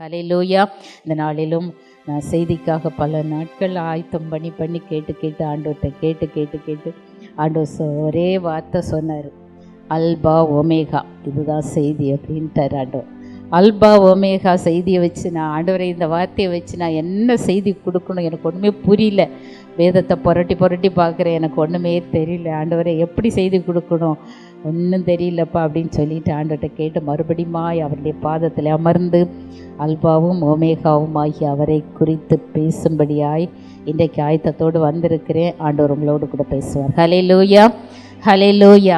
ஹல்லேலூயா. இந்த நாளிலும் நான் செய்திக்காக பல நாட்கள் ஆயத்தம் பண்ணி கேட்டு ஆண்டவர்கிட்ட கேட்டு ஆண்டவர் ஒரே வார்த்தை சொன்னார், அல்பா ஒமேகா, இதுதான் செய்தி அப்படின்ட்டார் ஆண்டவர். அல்பா ஒமேகா செய்தியை வச்சு நான் ஆண்டவரை இந்த வார்த்தையை வச்சு நான் என்ன செய்தி கொடுக்கணும், எனக்கு ஒன்றுமே புரியல. வேதத்தை புரட்டி பார்க்குறேன், எனக்கு ஒன்றுமே தெரியல. ஆண்டவரை எப்படி செய்தி கொடுக்கணும், ஒன்றும் தெரியலப்பா அப்படின்னு சொல்லிட்டு ஆண்டவர்கிட்ட கேட்டு மறுபடியுமாய் அவருடைய பாதத்தில் அமர்ந்து அல்பாவும் ஒமேகாவும் ஆகிய அவரை குறித்து பேசும்படியாய் இன்றைக்கு ஆயத்தத்தோடு வந்திருக்கிறேன். ஆண்டவர் உங்களோடு கூட பேசுவார். ஹல்லேலூயா, ஹல்லேலூயா.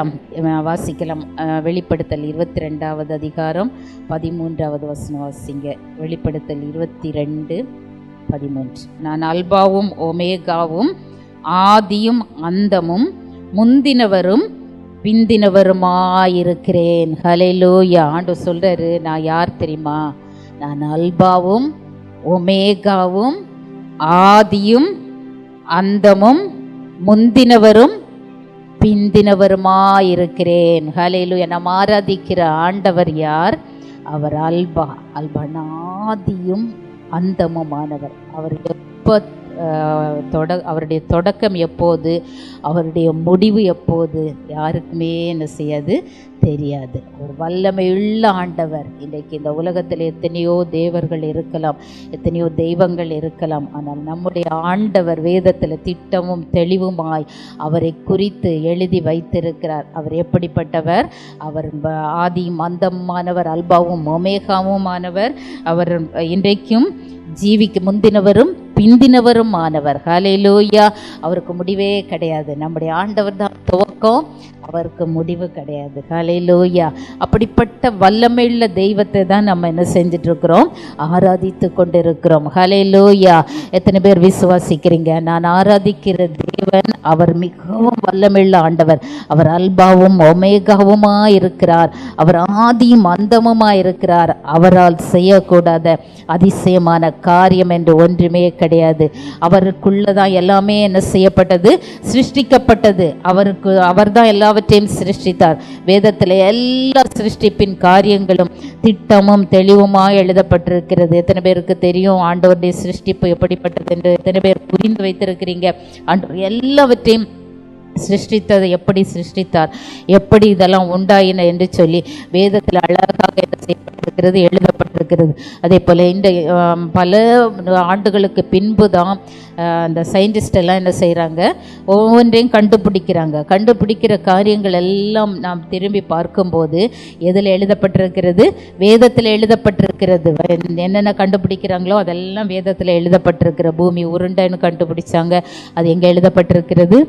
வாசிக்கலாம். வெளிப்படுத்தல் 22வது அதிகாரம் 13வது வசனம் வாசிங்க. வெளிப்படுத்தல் 22:13. நான் அல்பாவும் ஒமேகாவும் ஆதியும் அந்தமும் முந்தினவரும் பிந்தினவருமாயிருக்கிறேன். ஹல்லேலூயா. ஆண்டவர் சொல்றாரு, நான் யார் தெரியுமா? நான் அல்பாவும் ஒமேகாவும் ஆதியும் அந்தமும் முந்தினவரும் பிந்தினவருமாயிருக்கிறேன். ஹல்லேலூயா. நாம் ஆராதிக்கிற ஆண்டவர் யார்? அவர் அல்பா. ஆதியும் அந்தமுமானவர். அவர் எப்போ அவருடைய தொடக்கம் எப்போது, அவருடைய முடிவு எப்போது, யாருக்குமே என்ன செய்யாது, தெரியாது. ஒரு வல்லமையுள்ள ஆண்டவர். இன்றைக்கு இந்த உலகத்தில் எத்தனையோ தேவர்கள் இருக்கலாம், எத்தனையோ தெய்வங்கள் இருக்கலாம். ஆனால் நம்முடைய ஆண்டவர் வேதத்தில் திட்டமும் தெளிவுமாய் அவரை குறித்து எழுதி வைத்திருக்கிறார். அவர் எப்படிப்பட்டவர்? அவர் ஆதியும் அந்தமானவர், அல்பாவும் ஒமேகாவுமானவர். அவர் இன்றைக்கும் ஜீவிக்கு முந்தினவரும் பிந்தினவரும் ஆனவர். ஹல்லேலூயா. அவருக்கு முடிவே கிடையாது. நம்முடைய ஆண்டவர் தான் துவக்கம், அவருக்கு முடிவு கிடையாது. ஹல்லேலூயா. அப்படிப்பட்ட வல்லமையுள்ள தெய்வத்தை தான் நம்ம என்ன செஞ்சுட்டு இருக்கிறோம்? ஆராதித்து கொண்டு இருக்கிறோம். ஹல்லேலூயா. எத்தனை பேர் விசுவாசிக்கிறீங்க? நான் ஆராதிக்கிற தேவன் அவர் மிகவும் வல்லமையுள்ள ஆண்டவர். அவர் அல்பாவும் ஒமேகாவுமா இருக்கிறார். அவர் ஆதியும் அந்தமுமா இருக்கிறார். அவரால் செய்யக்கூடாத அதிசயமான காரியம் என்று ஒன்றுமே கிடையாது. அவருக்குள்ளதான் எல்லாமே என்ன செய்யப்பட்டது? சிருஷ்டிக்கப்பட்டது. அவர் தான் எல்லாவற்றையும் சிருஷ்டித்தார். வேதத்தில் எல்லா சிருஷ்டிப்பின் காரியங்களும் திட்டமும் தெளிவுமாக எழுதப்பட்டிருக்கிறது. எத்தனை பேருக்கு தெரியும் ஆண்டவருடைய சிருஷ்டிப்பு எப்படிப்பட்டது என்று? எத்தனை பேர் புரிந்து வைத்திருக்கிறீங்க? ஆண்டவர் எல்லாவற்றையும் சிருஷ்டித்ததை எப்படி சிருஷ்டித்தார், எப்படி இதெல்லாம் உண்டாயின என்று சொல்லி வேதத்தில் அழகாக என்ன செய்யப்பட்டிருக்கிறது, எழுதப்பட்டிருக்கிறது. அதே போல் இந்த பல ஆண்டுகளுக்கு பின்பு தான் அந்த சயின்டிஸ்ட் எல்லாம் என்ன செய்கிறாங்க, ஒவ்வொன்றையும் கண்டுபிடிக்கிற காரியங்கள் எல்லாம் நாம் திரும்பி பார்க்கும்போது எதில் எழுதப்பட்டிருக்கிறது? வேதத்தில் எழுதப்பட்டிருக்கிறது. என்னென்ன கண்டுபிடிக்கிறாங்களோ அதெல்லாம் வேதத்தில் எழுதப்பட்டிருக்கிற. பூமி உருண்டைன்னு கண்டுபிடிச்சாங்க, அது எங்கே எழுதப்பட்டிருக்கிறது?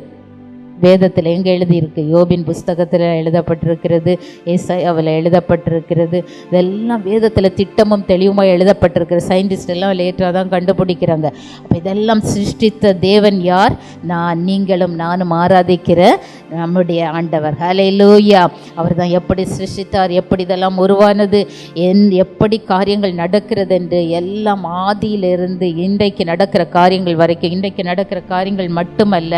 வேதத்தில். எங்கே எழுதியிருக்கு? யோபின் புஸ்தகத்தில் எழுதப்பட்டிருக்கிறது, ஏசாயாவில் எழுதப்பட்டிருக்கிறது. இதெல்லாம் வேதத்தில் திட்டமும் தெளிவுமாக எழுதப்பட்டிருக்கிற. சயின்டிஸ்ட் எல்லாம் லேட்டாக தான் கண்டுபிடிக்கிறாங்க. அப்போ இதெல்லாம் சிருஷ்டித்த தேவன் யார்? நீங்களும் நானும் ஆராதிக்கிற நம்முடைய ஆண்டவர். ஹல்லேலூயா. அவர் தான் எப்படி சிருஷ்டித்தார், எப்படி இதெல்லாம் உருவானது, எப்படி காரியங்கள் நடக்கிறது என்று எல்லாம் ஆதியிலிருந்து இன்றைக்கு நடக்கிற காரியங்கள் வரைக்கும், இன்றைக்கு நடக்கிற காரியங்கள் மட்டுமல்ல,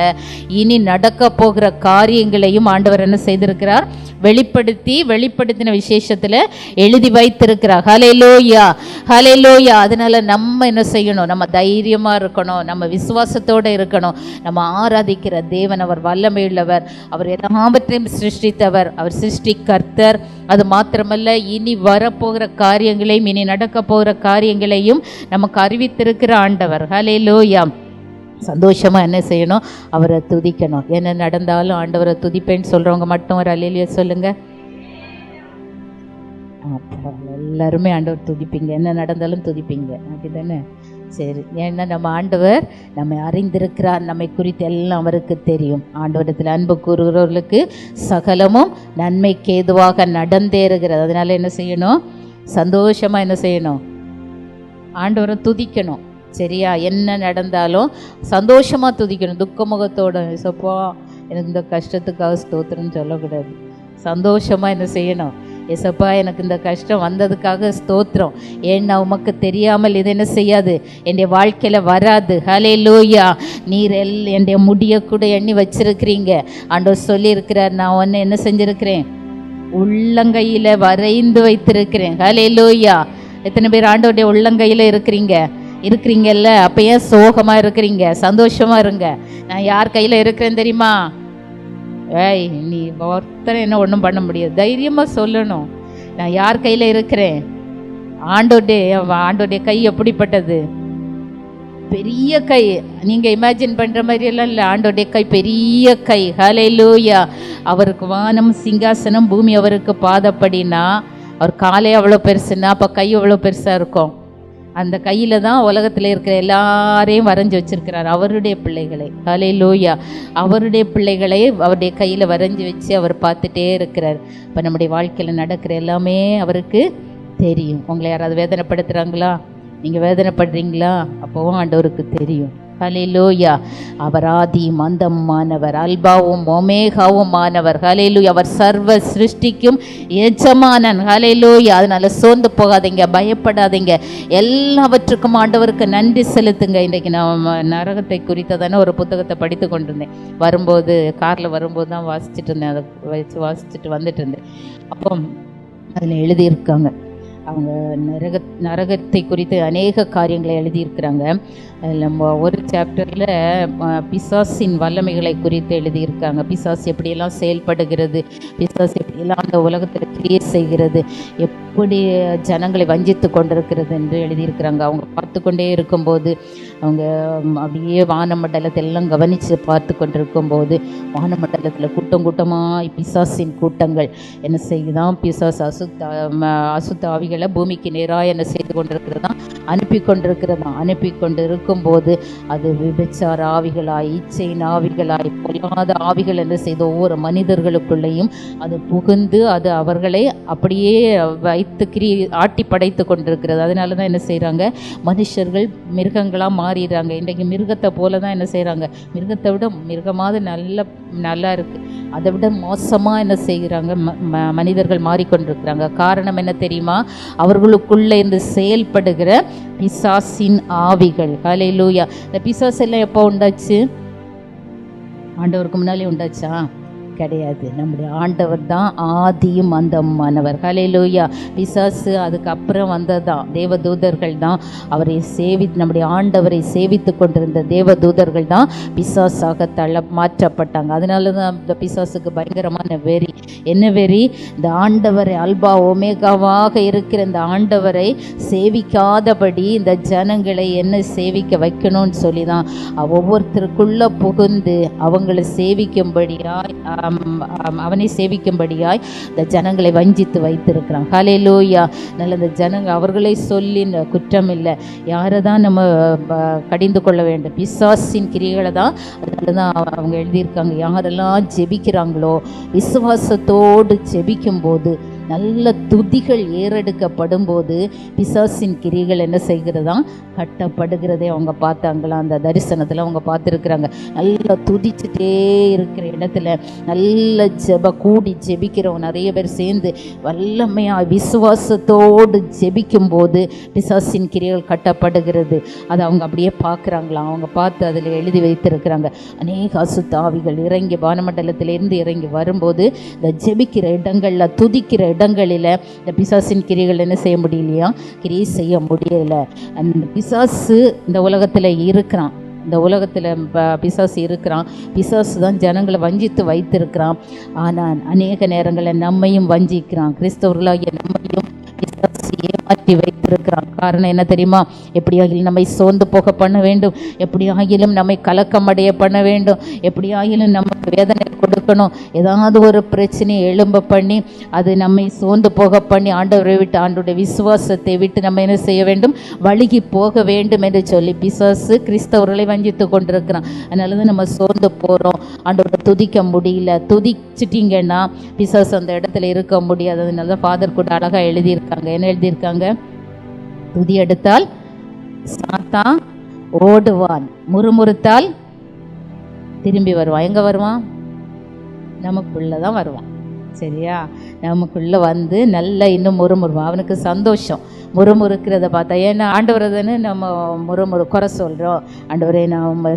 இனி நடக்க போகிற காரியங்களையும் ஆண்டவர் என்ன செய்திருக்கிறார்? வெளிப்படுத்தின விசேஷத்தில் எழுதி வைத்திருக்கிறார். ஹல்லேலூயா, ஹல்லேலூயா. அதனால நம்ம என்ன செய்யணும்? நம்ம தைரியமாக இருக்கணும், நம்ம விசுவாசத்தோடு இருக்கணும். நம்ம ஆராதிக்கிற தேவன் அவர் வல்லமையுள்ளவர். அவர் எல்லாவற்றையும் சிருஷ்டித்தவர். அவர் சிருஷ்டிகர்த்தர். அது மாத்திரமல்ல, இனி வரப்போகிற காரியங்களையும் இனி நடக்க போகிற காரியங்களையும் நமக்கு அறிவித்திருக்கிற ஆண்டவர். ஹல்லேலூயா. சந்தோஷமாக என்ன செய்யணும்? அவரை துதிக்கணும். என்ன நடந்தாலும் ஆண்டவரை துதிப்பேன்னு சொல்கிறவங்க மட்டும் ஒரு அல்லேலூயா சொல்லுங்கள். எல்லாருமே ஆண்டவர் துதிப்பீங்க, என்ன நடந்தாலும் துதிப்பீங்க, அப்படி தானே? சரி. ஏன்னா நம்ம ஆண்டவர் நம்மை அறிந்திருக்கிறார், நம்மை குறித்து எல்லாம் அவருக்கு தெரியும். ஆண்டவரத்தில் அன்பு கூறுகிறவர்களுக்கு சகலமும் நன்மைக்கு ஏதுவாக நடந்தேறுகிறது. அதனால என்ன செய்யணும்? சந்தோஷமாக என்ன செய்யணும்? ஆண்டவரை துதிக்கணும். சரியா? என்ன நடந்தாலும் சந்தோஷமாக துதிக்கணும். துக்க முகத்தோட சப்பா எனக்கு இந்த கஷ்டத்துக்காக ஸ்தோத்திரம்னு சொல்லக்கூடாது. சந்தோஷமாக என்ன செய்யணும்? ஏசப்பா எனக்கு இந்த கஷ்டம் வந்ததுக்காக ஸ்தோத்திரம். ஏன்னா உமக்கு தெரியாமல் இது என்ன செய்யாது, என்னுடைய வாழ்க்கையில் வராது. ஹல்லேலூயா. நீர் என்னுடைய முடிய கூட எண்ணி வச்சிருக்கிறீங்க. ஆண்டவர் சொல்லியிருக்கிறார், நான் என்ன செஞ்சிருக்கிறேன்? உள்ளங்கையில் வரைந்து வைத்திருக்கிறேன். ஹல்லேலூயா. எத்தனை பேர் ஆண்டவருடைய உள்ளங்கையில் இருக்கிறீங்கல்ல? அப்போ ஏன் சோகமாக இருக்கிறீங்க? சந்தோஷமாக இருங்க. நான் யார் கையில் இருக்கிறேன்னு தெரியுமா? ஏய், நீ ஒருத்தரை என்ன ஒன்றும் பண்ண முடியாது. தைரியமாக சொல்லணும், நான் யார் கையில் இருக்கிறேன். ஆண்டோடைய கை எப்படிப்பட்டது? பெரிய கை. நீங்கள் இமேஜின் பண்ணுற மாதிரியெல்லாம் இல்லை. ஆண்டோடைய கை பெரிய கை. ஹல்லேலூயா. அவருக்கு வானம் சிங்காசனம், பூமி அவருக்கு பாதப்படினா, அவர் காலே அவ்வளோ பெருசுன்னா அப்போ கை எவ்வளோ பெருசாக இருக்கும். அந்த கையில் தான் உலகத்தில் இருக்கிற எல்லாரையும் வரைஞ்சி வச்சிருக்கிறார், அவருடைய பிள்ளைகளை. ஹல்லேலூயா. அவருடைய பிள்ளைகளை அவருடைய கையில் வரைஞ்சி வச்சு அவர் பார்த்துட்டே இருக்கிறார். இப்போ நம்முடைய வாழ்க்கையில் நடக்கிற எல்லாமே அவருக்கு தெரியும். உங்களை யாராவது வேதனைப்படுத்துகிறாங்களா? நீங்கள் வேதனைப்படுறீங்களா? அப்போவும் ஆண்டவருக்கு தெரியும். ஹல்லேலூயா. அவர் ஆதியும் அந்தமானவர், அல்பாவும் ஒமேகாவும் ஆனவர். ஹல்லேலூயா. அவர் சர்வ சிருஷ்டிக்கும் எஜமானன். ஹல்லேலூயா. அதனால சோர்ந்து போகாதீங்க, பயப்படாதீங்க. எல்லாவற்றுக்கும் ஆண்டவருக்கு நன்றி செலுத்துங்க. இன்றைக்கு நான் நரகத்தை குறித்ததான ஒரு புத்தகத்தை படித்து கொண்டிருந்தேன். வரும்போது காரில் வரும்போது தான் வாசிச்சுட்டு இருந்தேன். அதை வச்சு வாசிச்சுட்டு வந்துட்டு இருந்தேன். அப்போ அதில் எழுதியிருக்காங்க, அவங்க நரகத்தை குறித்து அநேக காரியங்களை எழுதியிருக்கிறாங்க. நம்ம ஒரு சாப்டரில் பிசாசின் வல்லமைகளை குறித்து எழுதியிருக்காங்க. பிசாசு எப்படியெல்லாம் செயல்படுகிறது, பிசாசு எப்படியெல்லாம் அந்த உலகத்தில் கிரியை செய்கிறது, எப்படி ஜனங்களை வஞ்சித்து கொண்டிருக்கிறது என்று எழுதியிருக்கிறாங்க. அவங்க பார்த்து கொண்டே இருக்கும்போது, அவங்க அப்படியே வானமண்டலத்தை எல்லாம் கவனித்து பார்த்து கொண்டிருக்கும்போது, வானமண்டலத்தில் கூட்டம் கூட்டமாக பிசாசின் கூட்டங்கள் என்ன செய்யுதான், பிசாசு அசுத்த ஆவிகளை பூமிக்கு நேராக என்ன செய்து கொண்டிருக்கிறதா, அனுப்பி கொண்டு இருக்கும்போது அது விபச்சார ஆவிகளாய், இச்சையின் ஆவிகளாய், பொல்லாத ஆவிகள் என்ன செய்த ஒவ்வொரு மனிதர்களுக்குள்ளேயும் அது புகுந்து அது அவர்களை அப்படியே வைத்து ஆட்டி படைத்து கொண்டிருக்கிறது. அதனால தான் என்ன செய்கிறாங்க, மனுஷர்கள் மிருகங்களாக மாறிடுறாங்க. இன்றைக்கு மிருகத்தை போல தான் என்ன செய்கிறாங்க, மிருகத்தை விட மிருகமாவது நல்லா இருக்குது, அதை விட மோசமாக என்ன செய்கிறாங்க, மனிதர்கள் மாறிக்கொண்டிருக்கிறாங்க. காரணம் என்ன தெரியுமா? அவர்களுக்குள்ளே இருந்து செயல்படுகிற பிசாசின் ஆவிகள். ஹல்லேலூயா. இந்த பிசாசு எல்லாம் எப்போ உண்டாச்சு? ஆண்டவருக்கு முன்னாலே உண்டாச்சா? கிடையாது. நம்முடைய ஆண்டவர் தான் ஆதியும் அந்தமானவர். ஹல்லேலூயா. பிசாசு அதுக்கப்புறம் வந்ததான். தேவதூதர்கள் தான் அவரை நம்முடைய ஆண்டவரை சேவித்து கொண்டிருந்த தேவதூதர்கள் தான் பிசாசாக மாற்றப்பட்டாங்க. அதனால தான் இந்த பிசாசுக்கு பயங்கரமான வெறி. என்ன வெறி? இந்த ஆண்டவரை, அல்பா ஒமேகாவாக இருக்கிற இந்த ஆண்டவரை சேவிக்காதபடி இந்த ஜனங்களை என்ன சேவிக்க வைக்கணும்னு சொல்லி தான் ஒவ்வொருத்தருக்குள்ள புகுந்து அவங்களை சேவிக்கும்படியாய், அவனை சேவிக்கும்படியாய் இந்த ஜனங்களை வஞ்சித்து வைத்திருக்கிறான். ஹல்லேலூயா. நல்ல இந்த ஜனங்கள் அவர்களை சொல்லி குற்றம் இல்லை. யாரை தான் நம்ம கடிந்து கொள்ள வேண்டும்? பிசாசின் கிரிகளை தான். அதனால தான் அவங்க எழுதியிருக்காங்க, யாரெல்லாம் ஜெபிக்கிறாங்களோ, விசுவாசத்தோடு ஜெபிக்கும் போது, நல்ல துதிகள் ஏறெடுக்கப்படும் போது பிசாசின் கிரிகள் என்ன செய்கிறதா, கட்டப்படுகிறதே அவங்க பார்த்தாங்களாம். அந்த தரிசனத்தில் அவங்க பார்த்துருக்குறாங்க. நல்லா துதிச்சுட்டே இருக்கிற இடத்துல நல்ல கூடி ஜெபிக்கிறவங்க நிறைய பேர் சேர்ந்து வல்லமையாக விசுவாசத்தோடு ஜெபிக்கும் போது பிசாசின் கிரிகள் கட்டப்படுகிறது. அதை அவங்க அப்படியே பார்க்குறாங்களாம். அவங்க பார்த்து அதில் எழுதி வைத்திருக்கிறாங்க. அநேக அசுத்த ஆவிகள் இறங்கி வானமண்டலத்திலிருந்து இறங்கி வரும்போது இந்த ஜெபிக்கிற இடங்களில், துதிக்கிற இடங்களில் இந்த பிசாசின் கிரிகள் என்ன செய்ய முடியலையா, கிரியை செய்ய முடியலை. அந்த பிசாசு இந்த உலகத்தில் இருக்கிறான். இந்த உலகத்தில் பிசாசு இருக்கிறான். பிசாசு தான் ஜனங்களை வஞ்சித்து வைத்திருக்கிறான். ஆனால் அநேக நேரங்களில் நம்மையும் வஞ்சிக்கிறான். கிறிஸ்தவர்களாகிய நம்மையும் பிசாசு ஏமாற்றி வைத்திருக்கிறான். காரணம் என்ன தெரியுமா? எப்படியாகிலும் நம்மை சோர்ந்து போக பண்ண வேண்டும், எப்படியாகிலும் நம்மை கலக்கம் அடைய பண்ண வேண்டும், எப்படியாகிலும் நமக்கு வேதனை கொடுக்கணும், ஏதாவது ஒரு பிரச்சனையை எழும்ப பண்ணி அது நம்மை சோர்ந்து போக பண்ணி ஆண்டவரை விட்டு, ஆண்டோடைய விசுவாசத்தை விட்டு நம்ம என்ன செய்ய வேண்டும், வழுகி போக வேண்டும் என்று சொல்லி பிசாசு கிறிஸ்தவர்களை வஞ்சித்து கொண்டிருக்கிறான். அதனால தான் நம்ம சோர்ந்து போகிறோம், ஆண்டவரை துதிக்க முடியல. துதிச்சிட்டிங்கன்னா பிசாசு அந்த இடத்துல இருக்க முடியாது. அதனால தான் ஃபாதர் கூட அழகாக எழுதியிருக்காங்க. என்ன எழுதியிருக்காங்க? துதி எடுத்தால் சாத்தான் ஓடுவான், முறுமுறுத்தால் திரும்பி வருவான். எங்கே வருவான்? நமக்குள்ளே தான் வருவான். சரியா? நமக்குள்ளே வந்து நல்ல இன்னும் முறுமுறுவான். அவனுக்கு சந்தோஷம். முறுமுறுக்கிறத பார்த்தா. ஏன்னா ஆண்டவரதுன்னு நம்ம குறை சொல்கிறோம். ஆண்டவரே நான் உம்மை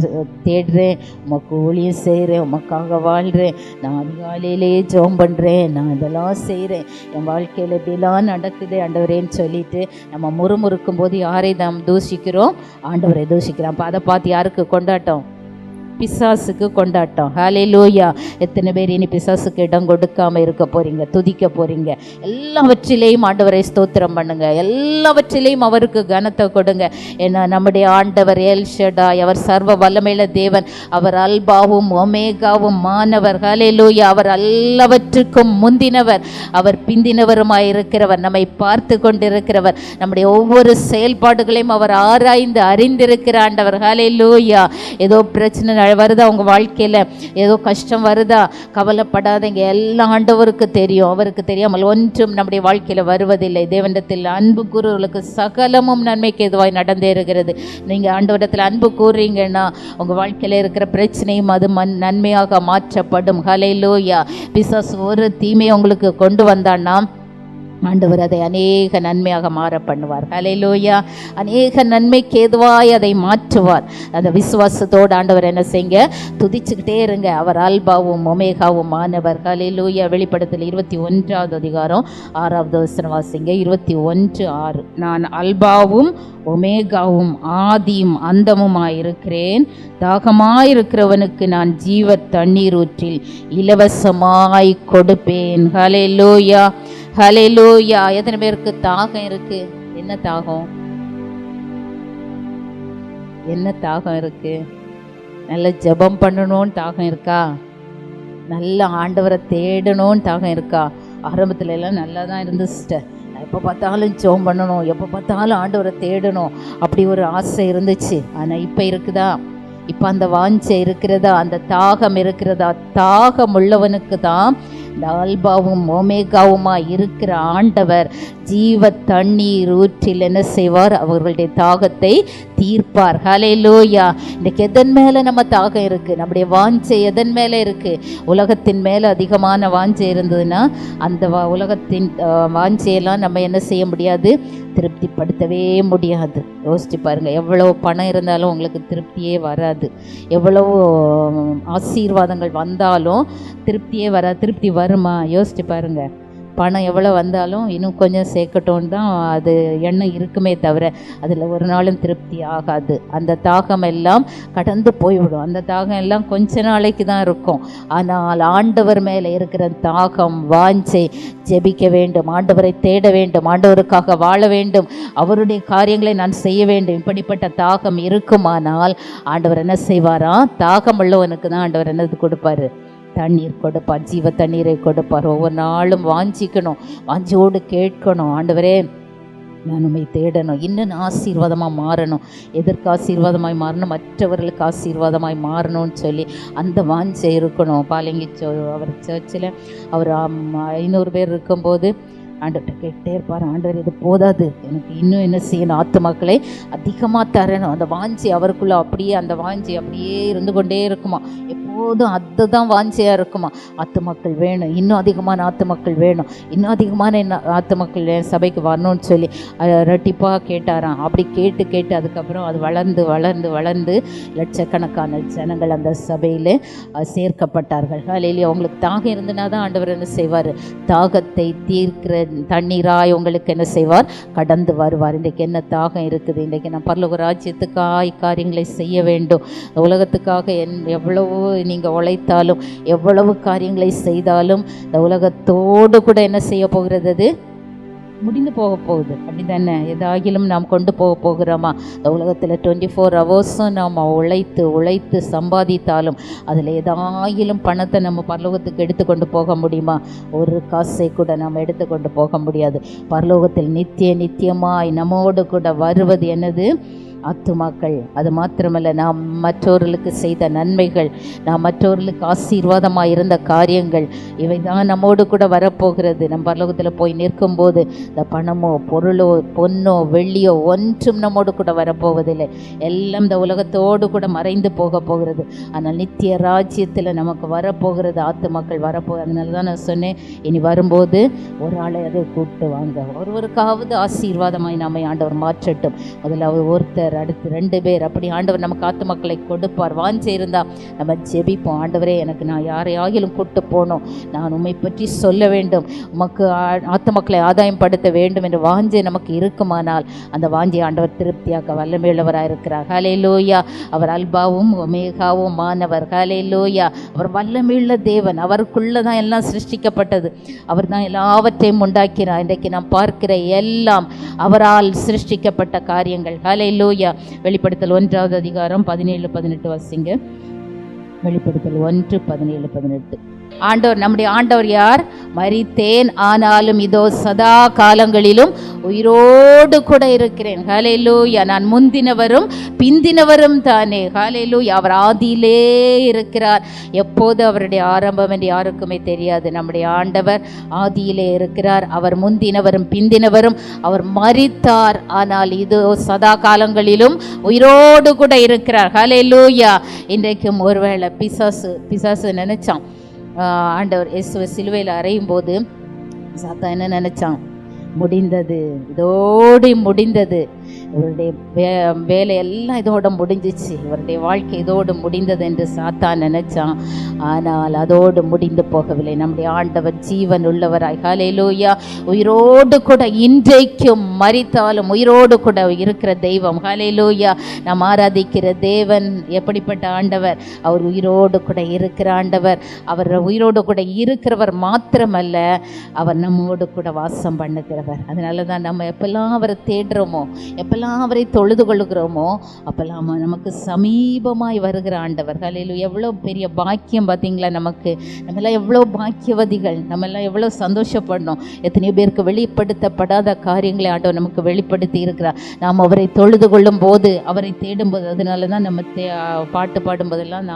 தேடுறேன், உமக்கு ஊழியம் செய்கிறேன், உமக்காக வாழ்கிறேன், நான் அதிகாலையிலேயே ஜெபம் பண்ணுறேன், நான் இதெல்லாம் செய்கிறேன், என் வாழ்க்கையில் இப்படிலாம் நடக்குது ஆண்டவரேன்னு சொல்லிட்டு நம்ம முறுமுறுக்கும் போது யாரை நாம் தூஷிக்கிறோம்? ஆண்டவரை தூஷிக்கிறோம். அப்போ அதை பார்த்து யாருக்கு கொண்டாட்டம்? பிசாசுக்கு கொண்டாட்டம். ஹல்லேலூயா. எத்தனை பேர் இனி பிசாசுக்கு இடம் கொடுக்காம இருக்க போறீங்க, துதிக்க போறீங்க. எல்லாவற்றிலேயும் ஆண்டவரை ஸ்தோத்திரம் பண்ணுங்க, எல்லாவற்றிலேயும் அவருக்கு கனத்தை கொடுங்க. ஏன்னா நம்முடைய ஆண்டவர் எல் ஷடாய், அவர் சர்வ வல்லமையுள்ள தேவன், அவர் அல்பாவும் ஒமேகாவும் மானவர். ஹல்லேலூயா. அவர் எல்லாவற்றுக்கும் முந்தினவர், அவர் பிந்தினவருமாய் இருக்கிறவர், நம்மை பார்த்து கொண்டிருக்கிறவர், நம்முடைய ஒவ்வொரு செயல்பாடுகளையும் அவர் ஆராய்ந்து அறிந்திருக்கிற ஆண்டவர். ஹல்லேலூயா. ஏதோ பிரச்சனை வருதா உங்கள் வாழ்க்கையில், ஏதோ கஷ்டம் வருதா, கவலைப்படாதீங்க. எல்லா ஆண்டவருக்கு தெரியும். அவருக்கு தெரியாமல் ஒன்றும் நம்முடைய வாழ்க்கையில் வருவதில்லை. தேவனிடத்தில் அன்பு கூறுவர்களுக்கு சகலமும் நன்மைக்கு எதுவாய் நடந்தேறுகிறது. நீங்கள் ஆண்டவரிடத்தில் அன்பு கூறுறீங்கன்னா உங்கள் வாழ்க்கையில் இருக்கிற பிரச்சனையும் அது நன்மையாக மாற்றப்படும். ஹல்லேலூயா. பிசாசு ஒரு தீமையை உங்களுக்கு கொண்டு வந்தான்னா ஆண்டவர் அதை அநேக நன்மையாக மாற பண்ணுவார். ஹல்லேலூயா. அநேக நன்மைக்கு ஏதுவாய் அதை மாற்றுவார். அந்த விசுவாசத்தோடு ஆண்டவர் என்ன செய்யுங்க? துதிச்சுக்கிட்டே இருங்க. அவர் அல்பாவும் ஒமேகாவும் ஆனவர். ஹல்லேலூயா. வெளிப்படுத்தல் 21வது அதிகாரம் 6வது வசனம் வாசிங்க. 21:6. நான் அல்பாவும் ஒமேகாவும் ஆதியும் அந்தமுமாயிருக்கிறேன், தாகமாயிருக்கிறவனுக்கு நான் ஜீவ தண்ணீர் ஊற்றில் இலவசமாய் கொடுப்பேன். ஹல்லேலூயா. ஹல்லேலூயா. எத்தனை பேருக்கு தாகம் இருக்கு? என்ன தாகம்? என்ன தாகம் இருக்கு? நல்ல ஜெபம் பண்ணணும்னு தாகம் இருக்கா? நல்ல ஆண்டவரை தேடணும்னு தாகம் இருக்கா? ஆரம்பத்துல எல்லாம் நல்லா தான் இருந்து சிஸ்டர், எப்போ பார்த்தாலும் ஜெபம் பண்ணணும், எப்போ பார்த்தாலும் ஆண்டவரை தேடணும், அப்படி ஒரு ஆசை இருந்துச்சு. ஆனால் இப்போ இருக்குதா? இப்போ அந்த வாஞ்சை இருக்கிறதா? அந்த தாகம் இருக்கிறதா? தாகம் உள்ளவனுக்கு தான் இந்த அல்பாவும் ஒமேகாவுமா இருக்கிற ஆண்டவர் ஜீவ தண்ணீர் ஊற்றில் என்ன செய்வார்? அவர்களுடைய தாகத்தை தீர்ப்பார். ஹல்லேலூயா. இன்றைக்கு எதன் மேலே நம்ம தாகம் இருக்குது? நம்முடைய வாஞ்சை எதன் மேலே இருக்குது? உலகத்தின் மேலே அதிகமான வாஞ்சை இருந்ததுன்னா அந்த உலகத்தின் வாஞ்சையெல்லாம் நம்ம என்ன செய்ய முடியாது? திருப்திப்படுத்தவே முடியாது. யோசிச்சு பாருங்கள், எவ்வளோ பணம் இருந்தாலும் உங்களுக்கு திருப்தியே வராது. எவ்வளோ ஆசீர்வாதங்கள் வந்தாலும் திருப்தியே வராது. திருப்தி வருமா? யோசிச்சு பாருங்கள். பணம் எவ்வளோ வந்தாலும் இன்னும் கொஞ்சம் சேர்க்கட்டும் தான் அது எண்ணம் இருக்குமே தவிர அதில் ஒரு நாளும் திருப்தி ஆகாது. அந்த தாகம் எல்லாம் கடந்து போய்விடும். அந்த தாகம் எல்லாம் கொஞ்ச நாளைக்கு தான் இருக்கும். ஆனால் ஆண்டவர் மேலே இருக்கிற தாகம், வாஞ்சை, ஜெபிக்க வேண்டும், ஆண்டவரை தேட வேண்டும், ஆண்டவருக்காக வாழ வேண்டும், அவருடைய காரியங்களை நான் செய்ய வேண்டும், இப்படிப்பட்ட தாகம் இருக்குமானால் ஆண்டவர் என்ன செய்வாரா? தாகம் உள்ளவனுக்கு தான் ஆண்டவர் என்னது கொடுப்பாரு? தண்ணீர் கொடுப்பார், ஜீவ தண்ணீரை கொடுப்பார். ஒவ்வொரு நாளும் வாஞ்சிக்கணும், வாஞ்சியோடு கேட்கணும், ஆண்டவரே நான் உண்மை தேடணும், இன்னும் ஆசீர்வாதமாக மாறணும். எதற்கு ஆசீர்வாதமாய் மாறணும்? மற்றவர்களுக்கு ஆசீர்வாதமாய் மாறணும்னு சொல்லி அந்த வாஞ்சை இருக்கணும். பாலங்கி அவர் சர்ச்சில் அவர் 500 பேர் இருக்கும்போது ஆண்டவர்கிட்ட கேட்டே இருப்பார், ஆண்டவர் இது போதாது, எனக்கு இன்னும் என்ன செய்யணும்? ஆத்துமாக்களை அதிகமாக தரணும். அந்த வாஞ்சி அவருக்குள்ள அப்படியே அந்த வாஞ்சி அப்படியே இருந்து கொண்டே இருக்குமா. எப்போதும் அதுதான் வாஞ்சியாக இருக்குமா. ஆத்துமாக்கள் வேணும், இன்னும் அதிகமான ஆத்துமாக்கள் வேணும், இன்னும் அதிகமான ஆத்துமாக்கள் சபைக்கு வரணும்னு சொல்லி ரெட்டிப்பாக கேட்டாராம். அப்படி கேட்டு கேட்டு அதுக்கப்புறம் அது வளர்ந்து வளர்ந்து வளர்ந்து லட்சக்கணக்கான ஜனங்கள் அந்த சபையில் சேர்க்கப்பட்டார்கள். ஹல்லேலூயா. அவங்களுக்கு தாகம் இருந்தனா தான் ஆண்டவர் என்ன செய்வார்? தாகத்தை தீர்க்கிற தண்ணீராய் உங்களுக்கு என்ன செய்வார்? கடந்து வருவார். இன்றைக்கு என்ன தாகம் இருக்குது? இன்றைக்கு நான் பரலோக ராஜ்யத்துக்காய் காரியங்களை செய்ய வேண்டும். உலகத்துக்காக எவ்வளவோ நீங்கள் உழைத்தாலும் எவ்வளவு காரியங்களை செய்தாலும் இந்த உலகத்தோடு கூட என்ன செய்ய போகிறது? அது முடிந்து போக போகுது. அப்படி தானே? எதாகிலும் நாம் கொண்டு போக போகிறோமா? இந்த உலகத்தில் 24 ஹவர்ஸும் நாம் உழைத்து உழைத்து சம்பாதித்தாலும் அதில் எதாகிலும் பணத்தை நம்ம பரலோகத்துக்கு எடுத்துக்கொண்டு போக முடியுமா? ஒரு காசை கூட நாம் எடுத்துக்கொண்டு போக முடியாது. பரலோகத்தில் நித்தியமாய் நம்மோடு கூட வருவது என்னது? ஆத்துமாக்கள். அது மாத்திரமல்ல, நாம் மற்றவர்களுக்கு செய்த நன்மைகள், நாம் மற்றவர்களுக்கு ஆசீர்வாதமாக இருந்த காரியங்கள், இவை தான் நம்மோடு கூட வரப்போகிறது. நம்ம பரலோகத்தில் போய் நிற்கும்போது இந்த பணமோ பொருளோ பொன்னோ வெள்ளியோ ஒன்றும் நம்மோடு கூட வரப்போவதில்லை. எல்லாம் இந்த உலகத்தோடு கூட மறைந்து போக போகிறது. ஆனால் நித்திய ராஜ்யத்தில் நமக்கு வரப்போகிறது, ஆத்துமாக்கள் வரப்போகுது. அதனால தான் நான் சொன்னேன், இனி வரும்போது ஒரு ஆளை அதை கூப்பிட்டு வாங்க, ஒருவருக்காவது ஆசீர்வாதமாய் நம்மை ஆண்டவர் மாற்றட்டும். முதலாவது ஒருத்தர், அடுத்து 2 பேர், அப்படி ஆண்டவர் நமக்கு ஆத்துமக்களை கொடுப்பார். வாஞ்சை இருந்தால் நம்ம ஜெபிப்போம். ஆண்டவரே, எனக்கு நான் யாரையாகிலும் கூட்டு போகணும், நான் உம்மை பற்றி சொல்ல வேண்டும், உமக்கு ஆத்துமக்களை ஆதாயம் படுத்த வேண்டும் என்று வாஞ்சை நமக்கு இருக்குமானால் அந்த வாஞ்சை ஆண்டவர் திருப்தியாக்க வல்லமையுள்ளவராக இருக்கிறார். ஹல்லேலூயா. அவர் அல்பாவும் ஒமேகாவும் மானவர். ஹல்லேலூயா. அவர் வல்லமையுள்ள தேவன். அவருக்குள்ளே தான் எல்லாம் சிருஷ்டிக்கப்பட்டது. அவர் தான் எல்லாவற்றையும் உண்டாக்கினார். இன்றைக்கு நாம் பார்க்கிற எல்லாம் அவரால் சிருஷ்டிக்கப்பட்ட காரியங்கள். ஹல்லேலூயா. வெளிப்படுத்தல் 1வது அதிகாரம் 17-18 வாசிங்க. வெளிப்படுத்தல் 1:17-18. ஆண்டவர், நம்முடைய ஆண்டவர் யார்? மரித்தேன், ஆனாலும் இதோ சதா காலங்களிலும் உயிரோடு கூட இருக்கிறேன். ஹல்லேலூயா. நான் முந்தினவரும் பிந்தினவரும் தானே. ஹல்லேலூயா. அவர் ஆதியிலே இருக்கிறார். எப்போது அவருடைய ஆரம்பம் என்று யாருக்குமே தெரியாது. நம்முடைய ஆண்டவர் ஆதியிலே இருக்கிறார். அவர் முந்தினவரும் பிந்தினவரும். அவர் மரித்தார், ஆனால் இதோ சதா காலங்களிலும் உயிரோடு கூட இருக்கிறார். ஹல்லேலூயா. இன்றைக்கும் ஒருவேளை பிசாசு நினைச்சான், ஆண்டவர் இயேசுவை சிலுவையில் அறையும் போது சாத்தான் என்ன நினைச்சான்? முடிந்தது, இதோடு முடிந்தது, இவருடைய வேலையெல்லாம் இதோடு முடிஞ்சிச்சு, இவருடைய வாழ்க்கை இதோடு முடிந்தது என்று சாத்தான் நினைச்சான். ஆனால் அதோடு முடிந்து போகவில்லை. நம்முடைய ஆண்டவர் ஜீவன் உள்ளவராய், ஹல்லேலூயா, உயிரோடு கூட இன்றைக்கும் மரித்தாலும் உயிரோடு கூட இருக்கிற தெய்வம். ஹல்லேலூயா. நாம் ஆராதிக்கிற தேவன் எப்படிப்பட்ட ஆண்டவர்? அவர் உயிரோடு கூட இருக்கிற ஆண்டவர். அவர் உயிரோடு கூட இருக்கிறவர் மாத்திரமல்ல, அவர் நம்மோடு கூட வாசம் பண்ணுகிறவர். அதனால தான் நம்ம எப்பெல்லாம் அவரை தேடுறோமோ, எப்பெல்லாம் அவரை தொழுது கொள்ளுகிறோமோ, அப்பெல்லாம் நமக்கு சமீபமாய் வருகிற ஆண்டவர். ஹல்லேலூயா. எவ்வளோ பெரிய பாக்கியம் பார்த்தீங்களா நமக்கு? நம்மெல்லாம் எவ்வளோ பாக்கியவதிகள், நம்மெல்லாம் எவ்வளோ சந்தோஷப்படணும். எத்தனையோ பேருக்கு வெளிப்படுத்தப்படாத காரியங்களை ஆண்டவர் நமக்கு வெளிப்படுத்தி இருக்கிறார். நாம் அவரை தொழுது கொள்ளும் போது, அவரை தேடும்போது, அதனால தான் நம்ம பாட்டு பாடும்போதெல்லாம்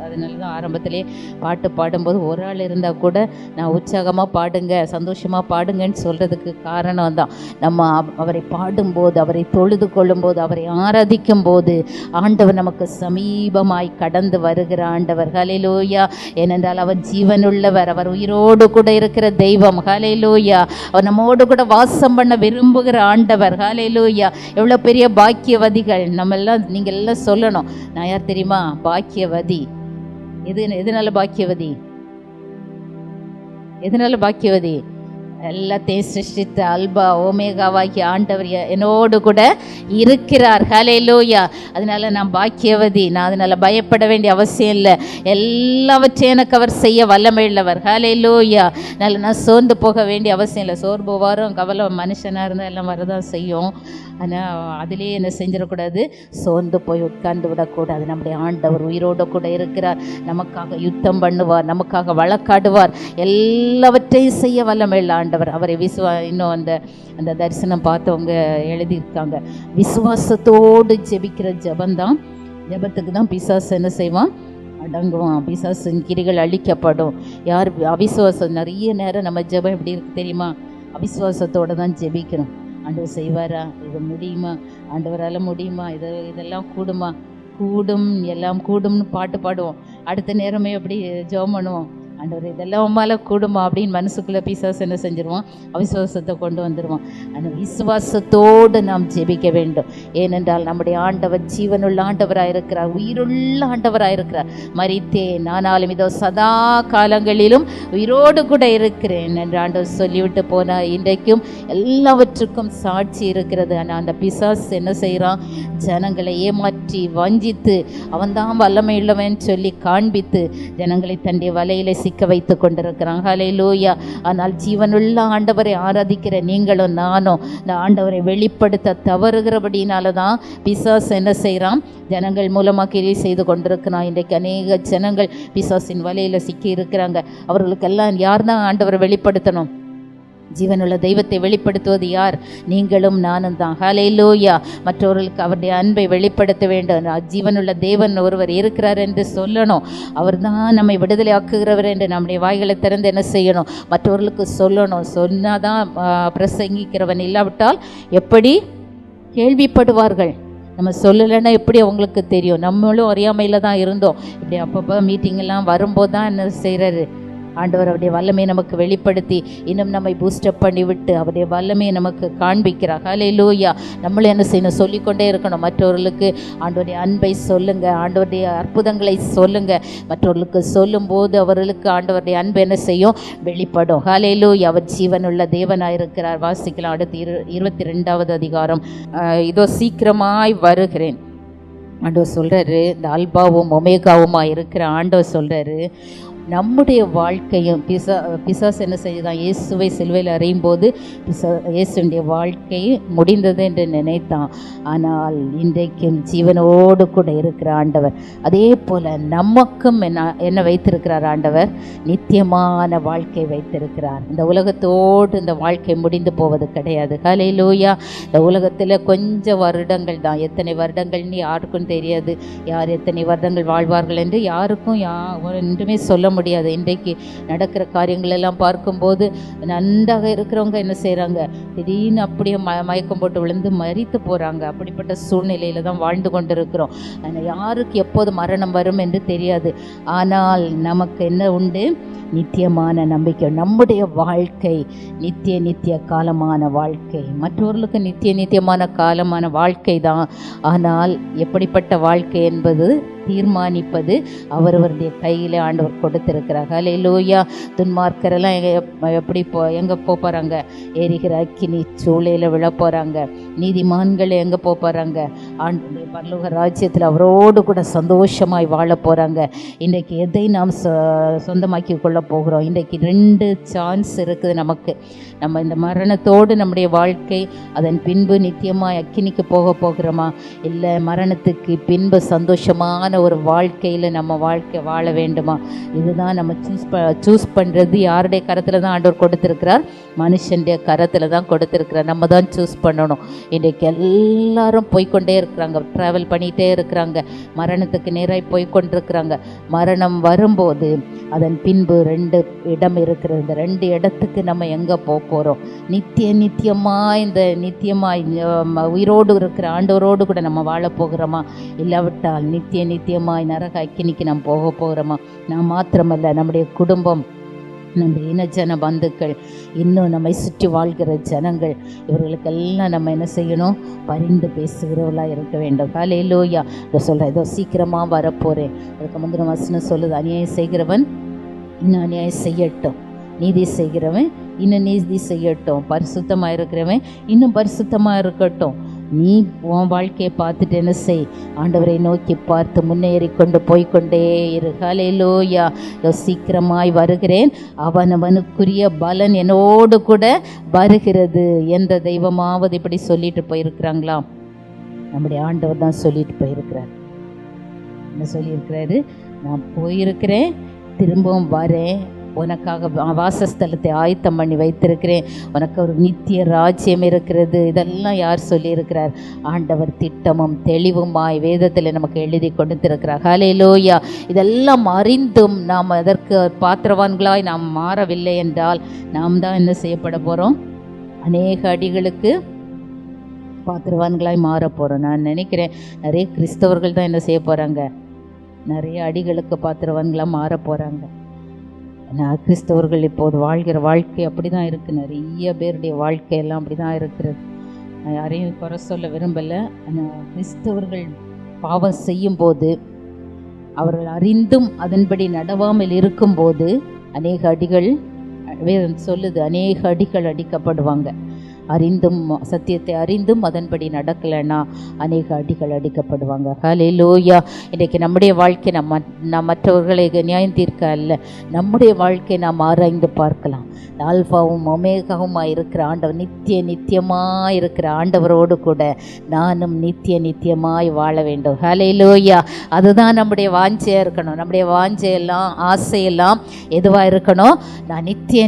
அதனால தான் ஆரம்பத்திலே பாட்டு பாடும்போது ஒரு ஆள் இருந்தால் கூட நான் உற்சாகமாக பாடுங்க, சந்தோஷமாக பாடுங்கன்னு சொல்கிறதுக்கு காரணம் தான், நம்ம அவரை பாடும்போது, அவரை தொழுது கொள்ளும்போது, அவரை ஆராதிக்கும் போது ஆண்டவர் நமக்கு சமீபமாய் கடந்து வருகிற ஆண்டவர். ஹல்லேலூயா. ஏனென்றால் அவர் ஜீவனுள்ளவர், அவர் உயிரோடு கூட இருக்கிற தெய்வம். ஹல்லேலூயா. அவர் நம்மோடு கூட வாசம் பண்ண விரும்புகிற ஆண்டவர். ஹல்லேலூயா. எவ்வளோ பெரிய பாக்கியவதிகள் நம்ம எல்லாம். நீங்கள் எல்லாம் சொல்லணும், நான் யார் தெரியுமா? பாக்கியவதி. எதனால பாக்கியவதி? எதனால பாக்கியவதி? எல்லாத்தையும் சிருஷ்டித்த அல்பா ஓமேகாவாகிய ஆண்டவர் என்னோடு கூட இருக்கிறார். ஹல்லேலூயா. அதனால நான் பாக்கியவதி. நான் அதனால பயப்பட வேண்டிய அவசியம் இல்லை. எல்லாவற்றையும் எனக்கு அவர் செய்ய வல்லமையுள்ளவர். ஹல்லேலூயா. அதனால நான் சோர்ந்து போக வேண்டிய அவசியம் இல்லை. சோர்வு வரும், கவலை மனுஷனாக இருந்தால் எல்லாம் வரதான் செய்யும். ஆனால் அதிலே என்ன செஞ்சிடக்கூடாது? சோர்ந்து போய் உட்கார்ந்து விடக்கூடாது. நம்முடைய ஆண்டவர் உயிரோடு கூட இருக்கிறார். நமக்காக யுத்தம் பண்ணுவார், நமக்காக வழக்காடுவார், எல்லாவற்றையும் செய்ய வல்லமையுள்ள ஆண்டவர். அவரை இன்னும் அந்த தரிசனம் பார்த்தவங்க எழுதியிருக்காங்க, விசுவாசத்தோடு ஜெபிக்கிற ஜபந்தான், ஜபத்துக்கு தான் பிசாசு என்ன செய்வான்? அடங்குவான். பிசாசின் கிரிகள் அழிக்கப்படும். யார் அவிசுவாசம்? நிறைய நேரம் நம்ம ஜெபம் எப்படி இருக்கு தெரியுமா? அவிசுவாசத்தோடு தான் ஜெபிக்கிறோம். ஆண்டவர் செய்வாரா? இது முடியுமா? ஆண்டவரால் முடியுமா? இதெல்லாம் கூடுமா? கூடும், எல்லாம் கூடும்னு பாட்டு பாடுவோம். அடுத்த நேரமே எப்படி ஜெபம் பண்ணுவோம்? ஆண்டவர் இதெல்லாம் உம்மால கூடுமா அப்படின்னு மனசுக்குள்ளே பிசாசு என்ன செஞ்சிருவான்? அவிசுவாசத்தை கொண்டு வந்துடுவான். ஆனால் விசுவாசத்தோடு நாம் ஜெபிக்க வேண்டும். ஏனென்றால் நம்முடைய ஆண்டவர் ஜீவனுள்ள ஆண்டவராக இருக்கிறார், உயிருள்ள ஆண்டவராக இருக்கிறார். மரித்தேன், ஆனாலும் இதோ சதா காலங்களிலும் உயிரோடு கூட இருக்கிறேன் என்று ஆண்டவர் சொல்லிவிட்டு போனார். இன்றைக்கும் எல்லாவற்றுக்கும் சாட்சி இருக்கிறது. ஆனால் அந்த பிசாசு என்ன செய்கிறான்? ஜனங்களை ஏமாற்றி வஞ்சித்து அவன்தான் வல்லமையுள்ளவன் சொல்லி காண்பித்து ஜனங்களை தன்னுடைய வலையில சிக்க வைத்து கொண்டிருக்கிறான். ஹல்லேலூயா. ஆனால் ஜீவனுள்ள ஆண்டவரை ஆராதிக்கிற நீங்களும் நானும் இந்த ஆண்டவரை வெளிப்படுத்த தவறுகிறபடினால தான் பிசாசு என்ன செய்கிறான்? ஜனங்கள் மூலமாக கிரியை செய்து கொண்டிருக்கிறான். இன்றைக்கு அநேக ஜனங்கள் பிசாசின் வலையில் சிக்கி இருக்கிறாங்க. அவர்களுக்கெல்லாம் யார் தான் ஆண்டவரை வெளிப்படுத்தணும்? ஜீவனுள்ள தெய்வத்தை வெளிப்படுத்துவது யார்? நீங்களும் நானும் தான். ஹல்லேலூயா. மற்றவர்களுக்கு அவருடைய அன்பை வெளிப்படுத்த வேண்டும். ஜீவனுள்ள தேவன் ஒருவர் இருக்கிறார் என்று சொல்லணும். அவர் தான் நம்மை விடுதலை ஆக்குகிறவர் என்று நம்முடைய வாய்களை திறந்து என்ன செய்யணும்? மற்றவர்களுக்கு சொல்லணும். சொன்னாதான் பிரசங்கிக்கிறவன், இல்லாவிட்டால் எப்படி கேள்விப்படுவார்கள்? நம்ம சொல்லலைன்னா எப்படி அவங்களுக்கு தெரியும்? நம்மளும் அறியாமையில் தான் இருந்தோம். இப்படி அப்பப்போ மீட்டிங்கெல்லாம் வரும்போது தான் என்ன செய்கிறாரு? ஆண்டவர் அவருடைய வல்லமையை நமக்கு வெளிப்படுத்தி இன்னும் நம்மை பூஸ்டப் பண்ணி விட்டு அவருடைய வல்லமையை நமக்கு காண்பிக்கிறார். ஹல்லேலூயா. நம்மளும் என்ன செய்யணும்? சொல்லிக்கொண்டே இருக்கணும். மற்றவர்களுக்கு ஆண்டவருடைய அன்பை சொல்லுங்க, ஆண்டவருடைய அற்புதங்களை சொல்லுங்க. மற்றவர்களுக்கு சொல்லும்போது அவர்களுக்கு ஆண்டவருடைய அன்பு என்ன செய்யும்? வெளிப்படும். ஹல்லேலூயா. அவர் ஜீவனுள்ள தேவனாக இருக்கிறார். வாசிக்கலாம் அடுத்து 22வது அதிகாரம். இதோ சீக்கிரமாய் வருகிறேன். ஆண்டவர் சொல்கிறாரு, இந்த அல்பாவும் ஒமேகாவுமா இருக்கிற ஆண்டவர் சொல்கிறாரு, நம்முடைய வாழ்க்கையும் பிசாசு என்ன செய்தான்? இயேசுவை சிலுவையில் அறையும் போது இயேசுடைய வாழ்க்கை முடிந்தது என்று நினைத்தான். ஆனால் இன்றைக்கும் ஜீவனோடு கூட இருக்கிற ஆண்டவர் அதே போல் நமக்கும் என்ன வைத்திருக்கிறார்? ஆண்டவர் நித்தியமான வாழ்க்கை வைத்திருக்கிறார். இந்த உலகத்தோடு இந்த வாழ்க்கை முடிந்து போவது கிடையாது. ஹல்லேலூயா. இந்த உலகத்தில் கொஞ்சம் வருடங்கள் தான். எத்தனை வருடங்கள்னு யாருக்கும் தெரியாது. யார் எத்தனை வருடங்கள் வாழ்வார்கள் என்று யாருக்கும் ஒன்றுமே சொல்ல முடியாது. இன்றைக்கு நடக்கிற காரியங்கள் எல்லாம் பார்க்கும்போது நன்றாக இருக்கிறவங்க என்ன செய்கிறாங்க? திடீர்னு அப்படியே மயக்கம் போட்டு விழுந்து மரித்து போகிறாங்க. அப்படிப்பட்ட சூழ்நிலையில் தான் வாழ்ந்து கொண்டு இருக்கிறோம். யாருக்கு எப்போது மரணம் வரும் என்று தெரியாது. ஆனால் நமக்கு என்ன உண்டு? நித்தியமான நம்பிக்கை. நம்முடைய வாழ்க்கை நித்திய காலமான வாழ்க்கை. மற்றவர்களுக்கு நித்தியமான காலமான வாழ்க்கை தான். ஆனால் எப்படிப்பட்ட வாழ்க்கை என்பது தீர்மானிப்பது அவரவருடைய கையில் ஆண்டவர் கொடுத்திருக்கிறார். ஹல்லேலூயா. துன்மார்க்கரெல்லாம் எப்படி எங்கே போகிறாங்க? எரிகிற அக்கினி சூளையில் விழ போகிறாங்க. நீதிமான்கள் எங்கே போகிறாங்க? ஆண்டவருடைய பரலோக ராஜ்யத்தில் அவரோடு கூட சந்தோஷமாய் வாழ போகிறாங்க. இன்றைக்கு எதை நாம் சொந்தமாக்கி கொள்ள போகிறோம்? இன்றைக்கு 2 சான்ஸ் இருக்குது நமக்கு. நம்ம இந்த மரணத்தோடு நம்முடைய வாழ்க்கை, அதன் பின்பு நித்தியமாக அக்கினிக்கு போகிறோமா? இல்லை மரணத்துக்கு பின்பு சந்தோஷமான ஒரு வாழ்க்கையில் நம்ம வாழ்க்கை வாழ வேண்டுமா? இதுதான் நம்ம சூஸ் பண்ணுறது. யாருடைய கரத்தில் தான் ஆண்டவர் கொடுத்துருக்கிறார்? மனுஷனுடைய கரத்தில் தான் கொடுத்துருக்கிறார். நம்ம தான் சூஸ் பண்ணணும். இன்றைக்கு எல்லாரும் போய்கொண்டே இருக்கிறாங்க, ட்ராவல் பண்ணிகிட்டே இருக்கிறாங்க, மரணத்துக்கு நேராக போய்கொண்டிருக்கிறாங்க. மரணம் வரும்போது அதன் பின்பு 2 இடம் இருக்கிறது. இந்த 2 இடத்துக்கு நம்ம எங்கே போகிறோம்? நித்தியமாய் உயிரோடு இருக்கிற ஆண்டவரோடு கூட நம்ம வாழ போகிறோமா? இல்லாவிட்டால் நித்தியமாய் நரக அக்கினிக்கு நாம் போகிறோமா? நான் மாத்திரமல்ல, நம்முடைய குடும்பம், நம்முடைய இனஜன பந்துக்கள், இன்னும் நம்மை சுற்றி வாழ்கிற ஜனங்கள், இவர்களுக்கெல்லாம் நம்ம என்ன செய்யணும்? பரிந்து பேசுகிறவர்களாக இருக்க வேண்டும். ஹல்லேலூயா. இதை சொல்கிறேன், இதோ சீக்கிரமாக வரப்போகிறேன். அதுக்கு முந்தின வசனம் சொல்லுது, அநியாயம் செய்கிறவன் இன்னும் அநியாயம் செய்யட்டும், நீதி செய்கிறவன் இன்னும் நீதி செய்யட்டும், பரிசுத்தமாக இருக்கிறவன் இன்னும் பரிசுத்தமாக இருக்கட்டும். நீ உன் வாழ்க்கையை பார்த்துட்டு என்ன செய்? ஆண்டவரை நோக்கி பார்த்து முன்னேறி கொண்டு போய்கொண்டே இரு. ஹல்லேலூயா. சீக்கிரமாய் வருகிறேன், அவனவனுக்குரிய பலன் என்னோடு கூட வருகிறது. எந்த தெய்வமாவது இப்படி சொல்லிட்டு போயிருக்கிறாங்களா? நம்முடைய ஆண்டவர் தான் சொல்லிட்டு போயிருக்கிறார். என்ன சொல்லியிருக்கிறாரு? நான் போயிருக்கிறேன், திரும்பவும் வரேன், உனக்காக வாசஸ்தலத்தை ஆயத்தம் பண்ணி வைத்திருக்கிறேன், உனக்கு ஒரு நித்திய ராஜ்யம் இருக்கிறது. இதெல்லாம் யார் சொல்லியிருக்கிறார்? ஆண்டவர் திட்டமும் தெளிவுமாய் வேதத்தில் நமக்கு எழுதி கொடுத்திருக்கிறார். ஹல்லேலூயா. இதெல்லாம் அறிந்தும் நாம் அதற்கு பாத்திரவான்களாய் நாம் மாறவில்லை என்றால் நாம் தான் என்ன செய்யப்பட போகிறோம்? அநேக அடிகளுக்கு பாத்திரவான்களாய் மாற போகிறோம். நான் நினைக்கிறேன் நிறைய கிறிஸ்தவர்கள் தான் என்ன செய்ய போகிறாங்க? நிறைய அடிகளுக்கு பாத்திரவான்களாக மாற போகிறாங்க. நான் கிறிஸ்தவர்கள் இப்போது வாழ்கிற வாழ்க்கை அப்படி தான் இருக்குது. நிறைய பேருடைய வாழ்க்கையெல்லாம் அப்படி தான் இருக்கிறது. நான் யாரையும் குறை சொல்ல விரும்பலை. ஆனால் கிறிஸ்தவர்கள் பாவம் செய்யும்போது, அவர்கள் அறிந்தும் அதன்படி நடவாமல் இருக்கும்போது அநேக அடிகள், வேதம் சொல்லுது, அநேக அடிகள் அடிக்கப்படுவாங்க. அறிந்தும் சத்தியத்தை அறிந்தும் அதன்படி நடக்கலைன்னா அநேக அடிகள் அடிக்கப்படுவாங்க. ஹல்லேலூயா. இன்றைக்கு நம்முடைய வாழ்க்கை நாம் மற்றவர்களை நியாயம் தீர்க்க அல்ல, நம்முடைய வாழ்க்கை நாம் ஆராய்ந்து பார்க்கலாம். ஆல்பாவும் ஒமேகாவுமாய் இருக்கிற ஆண்டவர், நித்தியமாய் இருக்கிற ஆண்டவரோடு கூட நானும் நித்தியமாய் வாழ வேண்டும். ஹல்லேலூயா. அதுதான் நம்முடைய வாஞ்சையாக இருக்கணும். நம்முடைய வாஞ்சையெல்லாம் ஆசையெல்லாம் எதுவாக இருக்கணும்? நான்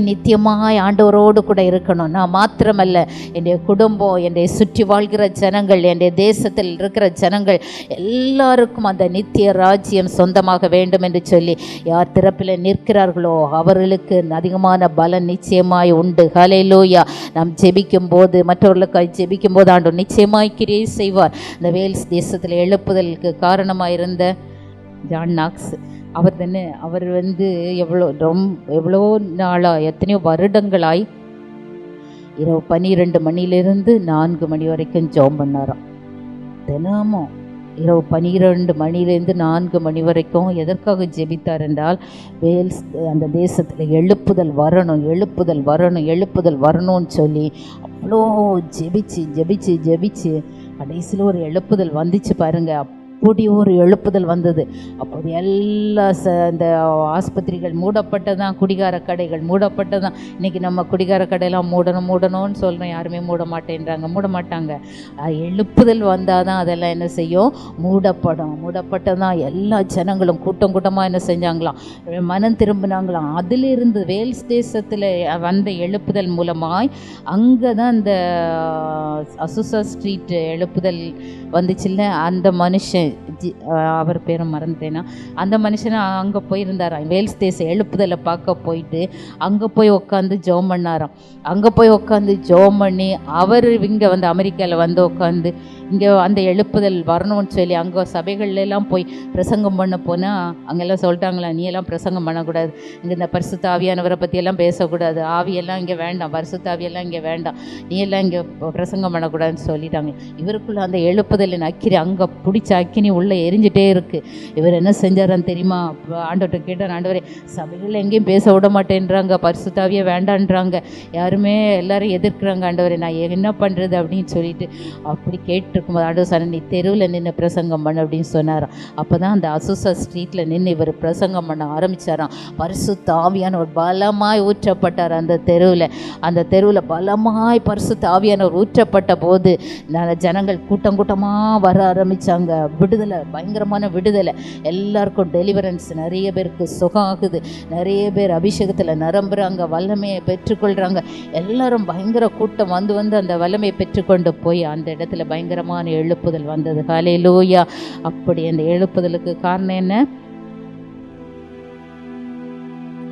நித்தியமாய் ஆண்டவரோடு கூட இருக்கணும். நான் மாத்திரமல்ல, என்னுடைய குடும்பம், என்னுடைய சுற்றி வாழ்கிற ஜனங்கள், என்னுடைய தேசத்தில் இருக்கிற ஜனங்கள் எல்லாருக்கும் அந்த நித்திய ராஜ்யம் சொந்தமாக வேண்டும் என்று சொல்லி யார் திறப்பில் நிற்கிறார்களோ அவர்களுக்கு அதிகமான பலன் நிச்சயமாய் உண்டு. ஹல்லேலூயா. நாம் ஜெபிக்கும் போது, மற்றவர்களுக்காக ஜெபிக்கும் போது ஆண்டவர் நிச்சயமாய் கிரியை செய்வார். இந்த வேல்ஸ் தேசத்தில் எழுப்புதலுக்கு காரணமாயிருந்த ஜான் நாக்ஸ் அவர் எவ்வளோ நாளாக, எத்தனையோ வருடங்களாய் இரவு 12 மணிலிருந்து 4 மணி வரைக்கும் ஜெபம் பண்ணாராம். தினமும் இரவு 12 மணிலேருந்து 4 மணி வரைக்கும் எதற்காக ஜெபித்தார் என்றால், வேல்ஸ் அந்த தேசத்தில் எழுப்புதல் வரணும்னு சொல்லி அவ்வளோ ஜெபிச்சு கடைசியில் ஒரு எழுப்புதல் வந்துச்சு பாருங்க. அப்படி ஒரு எழுப்புதல் வந்தது. அப்போது எல்லா இந்த ஆஸ்பத்திரிகள் மூடப்பட்டதான், குடிகார கடைகள் மூடப்பட்டதான். இன்றைக்கி நம்ம குடிகார கடையெல்லாம் மூடணும்னு சொல்கிறோம், யாருமே மூட மாட்டாங்க. எழுப்புதல் வந்தால் தான் அதெல்லாம் என்ன செய்யும்? மூடப்பட்டதான். எல்லா ஜனங்களும் கூட்டமாக என்ன செஞ்சாங்களாம்? மனம் திரும்பினாங்களாம். அதிலிருந்து வேல்ஸ் தேசத்தில் வந்த எழுப்புதல் மூலமாய் அங்கே தான் இந்த அசுசா ஸ்ட்ரீட் எழுப்புதல் வந்துச்சுல்ல, அந்த மனுஷன், அவர் பேரை மறந்துட்டேன்னா, அந்த மனுஷனை அங்கே போயிருந்தாராம். வேல்ஸ் தேச எழுப்புதலை பார்க்க போயிட்டு அங்கே போய் உட்காந்து ஜெபம் பண்ணாராம். அங்கே போய் உட்காந்து ஜெபம் பண்ணி அவர் இங்கே வந்து அமெரிக்காவில் வந்து உட்காந்து இங்கே அந்த எழுப்புதல் வரணும்னு சொல்லி அங்கே சபைகள்லாம் போய் பிரசங்கம் பண்ண போனால் அங்கெல்லாம் சொல்லிட்டாங்களா, நீ எல்லாம் பிரசங்கம் பண்ணக்கூடாது, இங்கே இந்த பரிசுத்த ஆவியானவரை பற்றியெல்லாம் பேசக்கூடாது, ஆவியெல்லாம் இங்கே வேண்டாம், பரிசுத்த ஆவியெல்லாம் இங்கே வேண்டாம், நீ எல்லாம் இங்கே பிரசங்கம் பண்ணக்கூடாதுன்னு சொல்லிட்டாங்க. இவருக்குள்ள அந்த எழுப்புதலின் அக்கினி, அங்கே பிடிச்ச அக்கினி உள்ளே எரிஞ்சிட்டே இருக்குது. இவர் என்ன செஞ்சாரான்னு தெரியுமா? ஆண்டவர்கிட்ட கேட்டார், ஆண்டவரே சபைகளில் எங்கேயும் பேச விட மாட்டேன்றாங்க, பரிசுத்த ஆவியை வேண்டான்றாங்க, யாருமே எல்லாரும் எதிர்க்கிறாங்க, ஆண்டவரே நான் என்ன பண்ணுறது அப்படின்னு சொல்லிட்டு அப்படி கேட்டுருக்கும்போது ஆண்டவர் சொன்னார், நீ தெருவில் நின்று பிரசங்கம் பண்ண அப்படின்னு சொன்னாராம். அப்போ தான் அந்த அசுசா ஸ்ட்ரீட்டில் நின்று இவர் பிரசங்கம் பண்ண ஆரம்பித்தாராம். பரிசுத்த ஆவியானவர் பலமாய் ஊற்றப்பட்டார். அந்த தெருவில் பலமாய் பரிசுத்த ஆவியானவர் ஊற்றப்பட்ட போது ஜனங்கள் கூட்டமாக வர ஆரம்பித்தாங்க. விடுதலை, பயங்கரமான விடுதலை, எல்லாருக்கும் டெலிவரன்ஸ், நிறைய பேருக்கு சுகம் ஆகுது, நிறைய பேர் அபிஷேகத்தில் நிரம்புறாங்க, வல்லமையை பெற்றுக்கொள்கிறாங்க. எல்லாரும் பயங்கர கூட்டம் வந்து அந்த வல்லமையை பெற்றுக்கொண்டு போய் அந்த இடத்துல பயங்கரமான எழுப்புதல் வந்தது. ஹல்லேலூயா. அப்படி அந்த எழுப்புதலுக்கு காரணம் என்ன?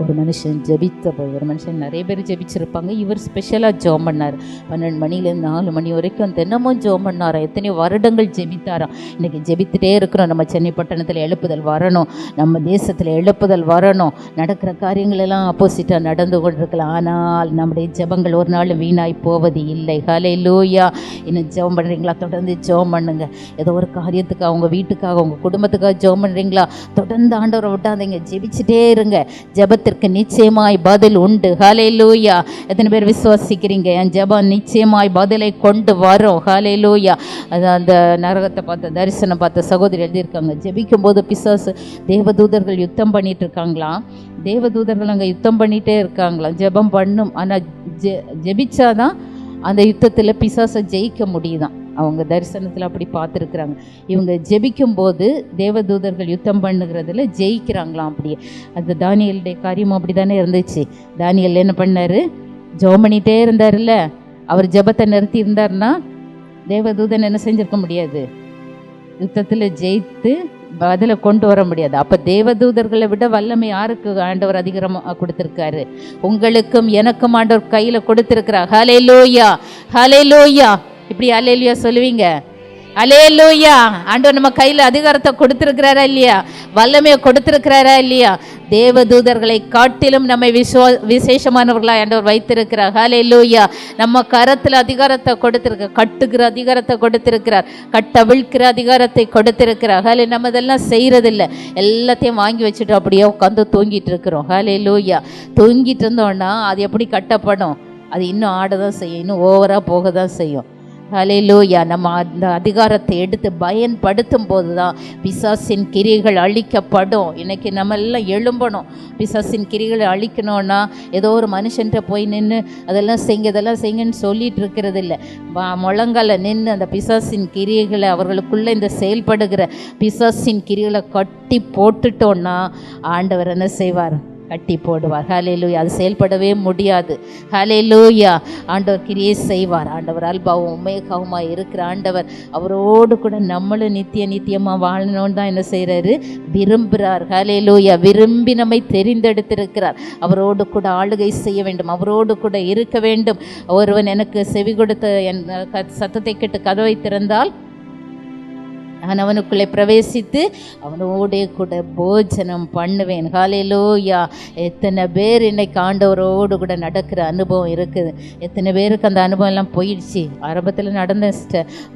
ஒரு மனுஷன் ஜெபித்த போய், ஒரு மனுஷன் நிறைய பேர் ஜெபிச்சிருப்பாங்க, இவர் ஸ்பெஷலாக ஜெபம் பண்ணார். 12 மணிலேருந்து 4 மணி வரைக்கும் தினமும் ஜெபம் பண்ணாராம். எத்தனையோ வருடங்கள் ஜெபித்தாராம். இன்றைக்கி ஜெபித்துட்டே இருக்கிறோம். நம்ம சென்னை பட்டணத்தில் எழுப்புதல் வரணும், நம்ம தேசத்தில் எழுப்புதல் வரணும். நடக்கிற காரியங்களெல்லாம் ஆப்போசிட்டாக நடந்து கொண்டிருக்கலாம், ஆனால் நம்முடைய ஜெபங்கள் ஒரு நாள் வீணாய் போவது இல்லை. ஹல்லேலூயா. இன்னும் ஜெபம் பண்ணுறீங்களா? தொடர்ந்து ஜெபம் பண்ணுங்க. ஏதோ ஒரு காரியத்துக்காக, அவங்க வீட்டுக்காக, உங்கள் குடும்பத்துக்காக ஜெபம் பண்ணுறீங்களா? தொடர்ந்து ஆண்டவரை விட்டாதீங்க, ஜெபிச்சுட்டே இருங்க. ஜெபத்தை நிச்சயமாய் பதில் உண்டு. ஹல்லேலூயா. எத்தனை பேர் விசுவாசிக்கிறீங்க? என் ஜெபம் நிச்சயமாய் பதிலை கொண்டு வரும். ஹல்லேலூயா. அந்த நரகத்தை பார்த்த, தரிசனம் பார்த்த சகோதரி எழுதியிருக்காங்க, ஜெபிக்கும் போது பிசாசு, தேவதூதர்கள் யுத்தம் பண்ணிட்டு இருக்காங்களாம். தேவதூதர்கள் அங்கே யுத்தம் பண்ணிகிட்டே இருக்காங்களாம். ஜெபம் பண்ணும், ஆனால் ஜெபிச்சாதான் அந்த யுத்தத்தில் பிசாசை ஜெயிக்க முடியுதான். அவங்க தரிசனத்தில் அப்படி பார்த்துருக்குறாங்க. இவங்க ஜெபிக்கும்போது தேவதூதர்கள் யுத்தம் பண்ணுகிறதுல ஜெயிக்கிறாங்களாம். அப்படியே அந்த தானியேலுடைய காரியமும் அப்படி தானே இருந்துச்சு. தானியேல் என்ன பண்ணார்? ஜெபம் பண்ணிகிட்டே இருந்தார்ல. அவர் ஜெபத்தை நிறுத்தி இருந்தார்னா தேவதூதன் என்ன செஞ்சிருக்க முடியாது, யுத்தத்தில் ஜெயித்து பதிலை கொண்டு வர முடியாது. அப்போ தேவதூதர்களை விட வல்லமை யாருக்கு ஆண்டவர் அதிகமாக கொடுத்துருக்காரு? உங்களுக்கும் எனக்கும் ஆண்டவர் கையில் கொடுத்துருக்கிறார். ஹல்லேலூயா. ஹல்லேலூயா. இப்படி அல்லேலூயா சொல்லுவீங்க? அல்லேலூயா. ஆண்டவர் நம்ம கையில் அதிகாரத்தை கொடுத்துருக்கிறாரா இல்லையா? வல்லமையை கொடுத்துருக்கிறாரா இல்லையா? தேவதூதர்களை காட்டிலும் நம்மை விசேஷமானவர்களாக ஆண்டவர் வைத்திருக்கிறார். ஹல்லேலூயா. நம்ம கரத்தில் அதிகாரத்தை கொடுத்திருக்கிறார், கட்டுகிற அதிகாரத்தை கொடுத்திருக்கிறார், கட்டவிழ்கிற அதிகாரத்தை கொடுத்திருக்கிறார். ஹலே, நம்ம இதெல்லாம் செய்யறதில்லை, எல்லாத்தையும் வாங்கி வச்சுட்டு அப்படியே உட்காந்து தூங்கிட்டு இருக்கிறோம். ஹல்லேலூயா. தூங்கிட்டு இருந்தோம்னா அது எப்படி கட்டப்படும்? அது இன்னும் ஆட தான் செய்யும், இன்னும் ஓவராக போக தான் செய்யும். ஹல்லேலூயா. நம்ம அந்த அதிகாரத்தை எடுத்து பயன்படுத்தும் போது தான் பிசாசின் கிரிகள் அழிக்கப்படும். இன்றைக்கி நம்ம எல்லாம் எழும்பணும். பிசாசின் கிரிகளை அழிக்கணும்னா ஏதோ ஒரு மனுஷன்ட்ட போய் நின்று அதெல்லாம் செய்யுங்க இதெல்லாம் செய்யுங்கன்னு சொல்லிட்டு இருக்கிறது இல்லை. முழங்கால நின்று அந்த பிசாசின் கிரிகளை, அவர்களுக்குள்ளே இந்த செயல்படுகிற பிசாசின் கிரிகளை கட்டி போட்டுட்டோன்னா ஆண்டவர் என்ன செய்வார்? கட்டி போடுவார். ஹல்லேலூயா. அது செயல்படவே முடியாது. ஹல்லேலூயா. ஆண்டவர் கிரியை செய்வார். ஆண்டவர் அல்பாவும் உமேகாவுமா இருக்கிற ஆண்டவர், அவரோடு கூட நம்மளும் நித்தியமாக வாழணும்னு தான் என்ன செய்கிறாரு? விரும்புகிறார். ஹல்லேலூயா. விரும்பி நம்மை தெரிந்தெடுத்திருக்கிறார். அவரோடு கூட ஆளுகை செய்ய வேண்டும், அவரோடு கூட இருக்க வேண்டும். ஒருவன் எனக்கு செவி கொடுத்த என் சத்தத்தை கேட்டு கதவை திறந்தால் நான் அவனுக்குள்ளே பிரவேசித்து அவனோடே கூட போஜனம் பண்ணுவேன். ஹல்லேலூயா. எத்தனை பேர் இன்னைக்கு ஆண்டவரோடு கூட நடக்கிற அனுபவம் இருக்குது? எத்தனை பேருக்கு அந்த அனுபவம் எல்லாம் போயிடுச்சு? ஆரம்பத்தில் நடந்த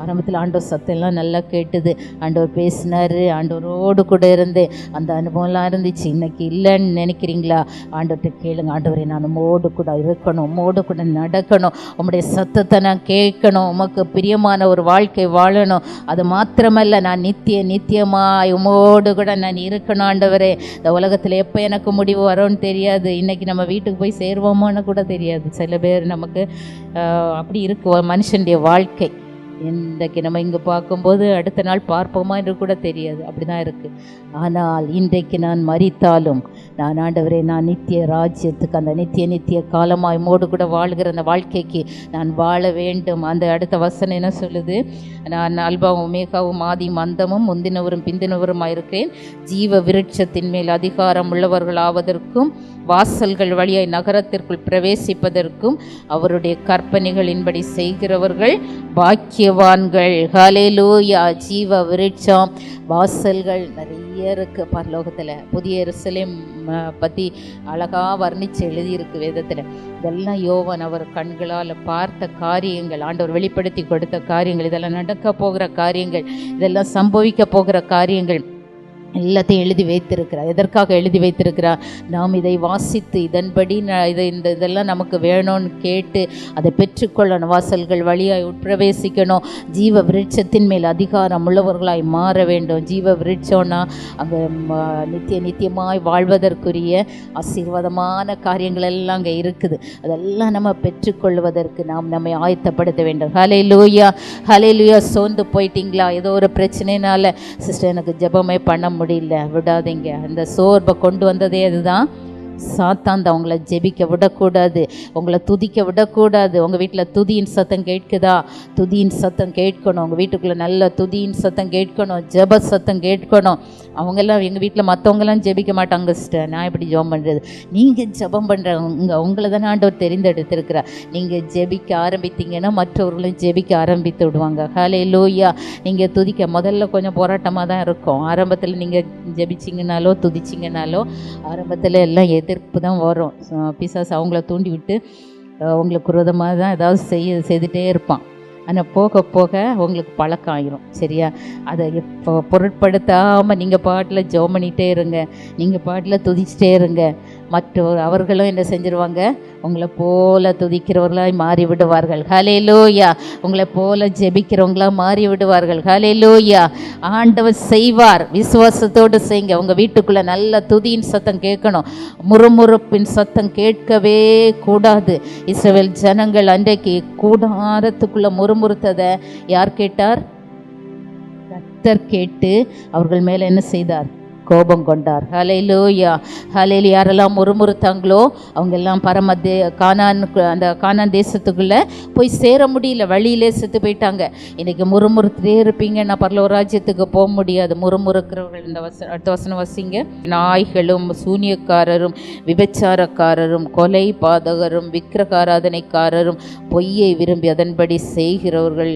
ஆரம்பத்தில் ஆண்டவர் சத்தம்லாம் நல்லா கேட்டுது, ஆண்டவர் பேசினார், ஆண்டவரோடு கூட இருந்து அந்த அனுபவம்லாம் இருந்துச்சு. இன்னைக்கு இல்லைன்னு நினைக்கிறீங்களா? ஆண்டவர்கிட்ட கேளுங்க, ஆண்டவரே நான் உம்மோடு கூட இருக்கணும், உம்மோடு கூட நடக்கணும், உம்முடைய சத்தத்தை நான் கேட்கணும், உமக்கு பிரியமான ஒரு வாழ்க்கை வாழணும். அது மாத்திரமல்ல, நான் நித்தியமாய் உமோடு கூட நான் இருக்கணும். ஆண்டவரே, இந்த உலகத்தில் எப்போ எனக்கு முடிவு வரும்னு தெரியாது. இன்றைக்கி நம்ம வீட்டுக்கு போய் சேருவோமோன்னு கூட தெரியாது. சில பேர் நமக்கு அப்படி இருக்கு மனுஷனுடைய வாழ்க்கை. இன்றைக்கு நம்ம இங்கே பார்க்கும்போது அடுத்த நாள் பார்ப்போமா என்று கூட தெரியாது. அப்படி தான் இருக்குது. ஆனால் இன்றைக்கு நான் மரித்தாலும் நான் ஆண்டவரே, நான் நித்திய ராஜ்யத்துக்கு, அந்த நித்திய காலமாய் மோடு கூட வாழ்கிற அந்த வாழ்க்கைக்கு நான் வாழ வேண்டும். அந்த அடுத்த வசனம் என்ன சொல்லுது? நான் அல்பாவும் உமேகாவும் ஆதியும் அந்தமும் முந்தினவரும் பிந்தினவருமாக இருக்கிறேன். ஜீவ விருட்சத்தின் மேல் அதிகாரம் உள்ளவர்கள் ஆவதற்கும் வாசல்கள் வழியாய் நகரத்திற்குள் பிரவேசிப்பதற்கும் அவருடைய கற்பனைகளின்படி செய்கிறவர்கள் பாக்கியவான்கள். ஹல்லேலூயா. ஜீவ விருட்சம், வாசல்கள் நிறைய இருக்குது பரலோகத்தில். புதிய எருசலேம் பற்றி அழகாக வர்ணித்து எழுதியிருக்கு வேதத்தில். இதெல்லாம் யோவான் அவர் கண்களால் பார்த்த காரியங்கள், ஆண்டவர் வெளிப்படுத்தி கொடுத்த காரியங்கள், இதெல்லாம் நடக்க போகிற காரியங்கள், இதெல்லாம் சம்பவிக்க போகிற காரியங்கள் எல்லாத்தையும் எழுதி வைத்திருக்கிறார். எதற்காக எழுதி வைத்திருக்கிறார்? நாம் இதை வாசித்து இதன்படி இதெல்லாம் நமக்கு வேணும்னு கேட்டு அதை பெற்றுக்கொள்ளணும். வாசல்கள் வழியாய் உட்பிரவேசிக்கணும். ஜீவ விருட்சத்தின் மேல் அதிகாரம் உள்ளவர்களாய் மாற வேண்டும். ஜீவ விருட்சம்னா அங்கே நித்தியமாய் வாழ்வதற்குரிய ஆசீர்வாதமான காரியங்கள் எல்லாம் அங்கே இருக்குது. அதெல்லாம் நம்ம பெற்றுக்கொள்வதற்கு நாம் நம்மை ஆயத்தப்படுத்த வேண்டும். ஹல்லேலூயா. ஹல்லேலூயா. சோர்ந்து போயிட்டீங்களா? ஏதோ ஒரு பிரச்சனைனால, சிஸ்டர் எனக்கு ஜெபமே பண்ண முடியல, விடாதீங்க. அந்த சோர்வை கொண்டு வந்ததே அதுதான். சாத்தான் தான். உங்களை ஜெபிக்க விடக்கூடாது, உங்களை துதிக்க விடக்கூடாது. உங்கள் வீட்டில் துதியின் சத்தம் கேட்குதா? துதியின் சத்தம் கேட்கணும். உங்கள் வீட்டுக்குள்ளே நல்ல துதியின் சத்தம் கேட்கணும், ஜெப சத்தம் கேட்கணும். அவங்கெல்லாம் எங்கள் வீட்டில் மற்றவங்கெல்லாம் ஜெபிக்க மாட்டாங்க சிஸ்டர், நான் எப்படி ஜெபம் பண்ணுறது? நீங்கள் ஜெபம் பண்ணுறவங்க உங்களை தானே ஆண்டவர் தெரிந்தெடுத்திருக்கிறார். நீங்கள் ஜெபிக்க ஆரம்பித்தீங்கன்னா மற்றவர்களும் ஜெபிக்க ஆரம்பித்து விடுவாங்க. ஹல்லேலூயா. நீங்கள் துதிக்க முதல்ல கொஞ்சம் போராட்டமாக தான் இருக்கும். ஆரம்பத்தில் நீங்கள் ஜெபிச்சிங்கனாலோ துதிச்சிங்கனாலோ ஆரம்பத்தில் எல்லாம் எதிர்ப்பு தான் வரும். பிசாசு அவங்கள தூண்டி விட்டு உங்களுக்கு விரோதமாக தான் ஏதாவது செய்துகிட்டே இருப்பான். ஆனால் போக போக உங்களுக்கு பழக்கம் ஆயிரும். சரியா? அதை இப்போ பொருட்படுத்தாமல் நீங்கள் பாட்டில் ஜெபம் பண்ணிகிட்டே இருங்க, நீங்கள் பாட்டில் துதிச்சிட்டே இருங்க. அவர்களும் என்ன செஞ்சிருவாங்க? உங்களை போல துதிக்கிறவர்களாய் மாறி விடுவார்கள். ஹல்லேலூயா. உங்களை போல ஜெபிக்கிறவங்களாக மாறி விடுவார்கள். ஹல்லேலூயா. ஆண்டவர் செய்வார். விசுவாசத்தோடு செய்யுங்க. உங்கள் வீட்டுக்குள்ளே நல்ல துதியின் சத்தம் கேட்கணும், முறுமுறுப்பின் சத்தம் கேட்கவே கூடாது. இஸ்ரவேல் ஜனங்கள் அன்றைக்கு கூடாரத்துக்குள்ளே முறுமுறுத்ததை யார் கேட்டார்? கர்த்தர் கேட்டு அவர்கள் மேலே என்ன செய்தார்? கோபம் கொண்டார். ஹல்லேலூயா. ஹல்லேலூயா. யாரெல்லாம் முறுமுறுத்தாங்களோ அவங்க எல்லாம் அந்த கானான் தேசத்துக்குள்ளே போய் சேர முடியல, வழியிலே செத்து போயிட்டாங்க. இன்றைக்கி முறுமுறுத்துட்டே இருப்பீங்க, நான் பரலோக ராஜ்யத்துக்கு போக முடியாது. முறுமுறுக்கிறவர்கள் இந்த அடுத்த வசனம் வசிங்க. நாய்களும் சூனியக்காரரும் விபச்சாரக்காரரும் கொலை பாதகரும் விக்கிரகாராதனைக்காரரும் பொய்யை விரும்பி அதன்படி செய்கிறவர்கள்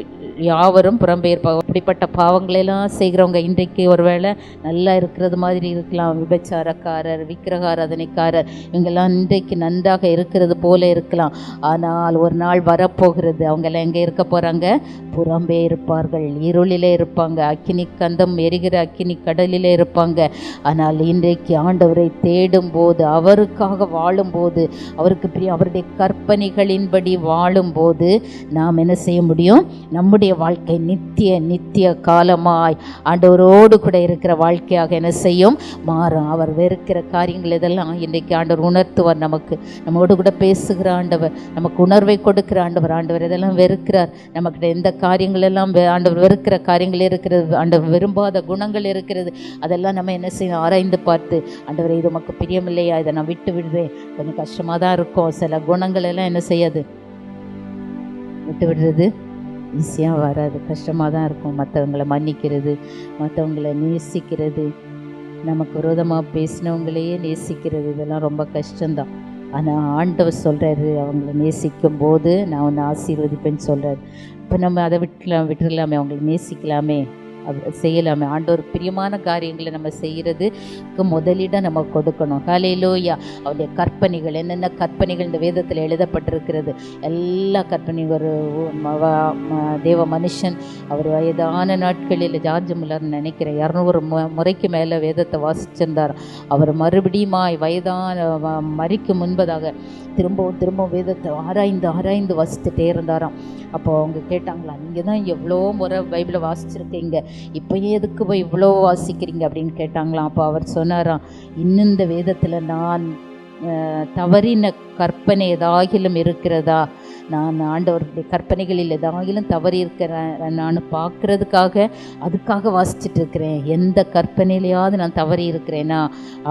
யாவரும் புறம்பெயர்ப்பாக அப்படிப்பட்ட பாவங்களெல்லாம் செய்கிறவங்க இன்றைக்கு ஒருவேளை நல்லா இருக்கிறது மாதிரி இருக்கலாம். விபச்சாரக்காரர், விக்கிரகாராதனைக்காரர், இவங்கெல்லாம் இன்றைக்கு நன்றாக இருக்கிறது போல இருக்கலாம். ஆனால் ஒரு நாள் வரப்போகிறது, அவங்கெல்லாம் எங்கே இருக்க போகிறாங்க? புறம்பே இருப்பார்கள், இருளிலே இருப்பாங்க, அக்கினி கந்தம் எரிகிற அக்கினி கடலிலே இருப்பாங்க. ஆனால் இன்றைக்கு ஆண்டவரை தேடும் போது, அவருக்காக வாழும்போது, அவருக்கு பிரியம், அவருடைய கற்பனைகளின்படி வாழும்போது நாம் என்ன செய்ய முடியும்? நம்முடைய வாழ்க்கை நித்திய காலமாய் ஆண்டவரோடு கூட இருக்கிற வாழ்க்கையாக என்ன செய்யும்? மாறும். அவர் வெறுக்கிற காரியங்கள் இதெல்லாம் இன்றைக்கு ஆண்டவர் உணர்த்துவார். நம்மோடு கூட பேசுகிற ஆண்டவர், நமக்கு உணர்வை கொடுக்கிற ஆண்டவர். ஆண்டவர் இதெல்லாம் வெறுக்கிறார். நமக்கு எந்த காரியங்கள் எல்லாம் ஆண்டவர் வெறுக்கிற காரியங்கள் இருக்கிறது, ஆண்டவர் விரும்பாத குணங்கள் இருக்கிறது, அதெல்லாம் நம்ம என்ன செய்யணும்? ஆராய்ந்து பார்த்து, ஆண்டவரை இது நமக்கு பிரியமில்லையா, இதை நான் விட்டு விடுறேன், கொஞ்சம் கஷ்டமாக தான் இருக்கும். சில குணங்கள் எல்லாம் என்ன செய்யாது? விட்டு விடுறது ஈஸியாக வராது, கஷ்டமாக தான் இருக்கும். மற்றவங்களை மன்னிக்கிறது, மற்றவங்களை நேசிக்கிறது, நமக்கு விரோதமாக பேசினவங்களையே நேசிக்கிறது, இதெல்லாம் ரொம்ப கஷ்டம்தான். ஆனால் ஆண்டவர் சொல்கிறாரு, அவங்கள நேசிக்கும் போது நான் உன்னை ஆசீர்வதிப்பேன்னு சொல்கிறாரு. இப்போ நம்ம அதை விட்டுடலாமே, அவங்களை நேசிக்கலாமே, செய்யலாமே. ஆண்டவர் பிரியமான காரியங்களை நம்ம செய்கிறதுக்கு முதலிடம் நம்ம கொடுக்கணும். ஹல்லேலூயா. அவருடைய கற்பனைகள், என்னென்ன கற்பனைகள் இந்த வேதத்தில் எழுதப்பட்டிருக்கிறது, எல்லா கற்பனையும். ஒரு தேவ மனுஷன், அவர் வயதான நாட்களில், ஜார்ஜ் முல்லர்னு நினைக்கிறேன், 200 முறைக்கு மேலே வேதத்தை வாசிச்சிருந்தார். அவர் மறுபடியும் மறிக்கும் முன்பதாக திரும்பவும் வேதத்தை ஆராய்ந்து வாசித்துட்டே இருந்தாராம். அப்போ அவங்க கேட்டாங்களா, நீங்கள் தான் எவ்வளோ முறை பைபிளை வாசிச்சிருக்கீங்க, இப்போயே எதுக்கு போய் இவ்வளோ வாசிக்கிறீங்க அப்படின்னு கேட்டாங்களாம். அப்போ அவர் சொன்னாராம், இன்னும் இந்த வேதத்தில் நான் தவறின கற்பனை ஏதாகிலும் இருக்கிறதா, நான் ஆண்டவருடைய கற்பனைகளில் ஏதாகிலும் தவறி இருக்கிறேன் நான் பார்க்குறதுக்காக, அதுக்காக வாசிச்சுட்டு இருக்கிறேன். எந்த கற்பனையிலையாவது நான் தவறி இருக்கிறேனா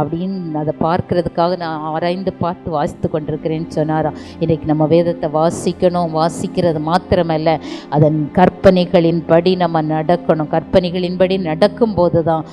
அப்படின்னு அதை பார்க்கறதுக்காக நான் ஆராய்ந்து பார்த்து வாசித்து கொண்டிருக்கிறேன்னு சொன்னாராம். இன்றைக்கி நம்ம வேதத்தை வாசிக்கணும். வாசிக்கிறது மாத்திரமல்ல, அதன் கற்பனைகளின்படி நம்ம நடக்கணும். கற்பனைகளின்படி நடக்கும்போது தான்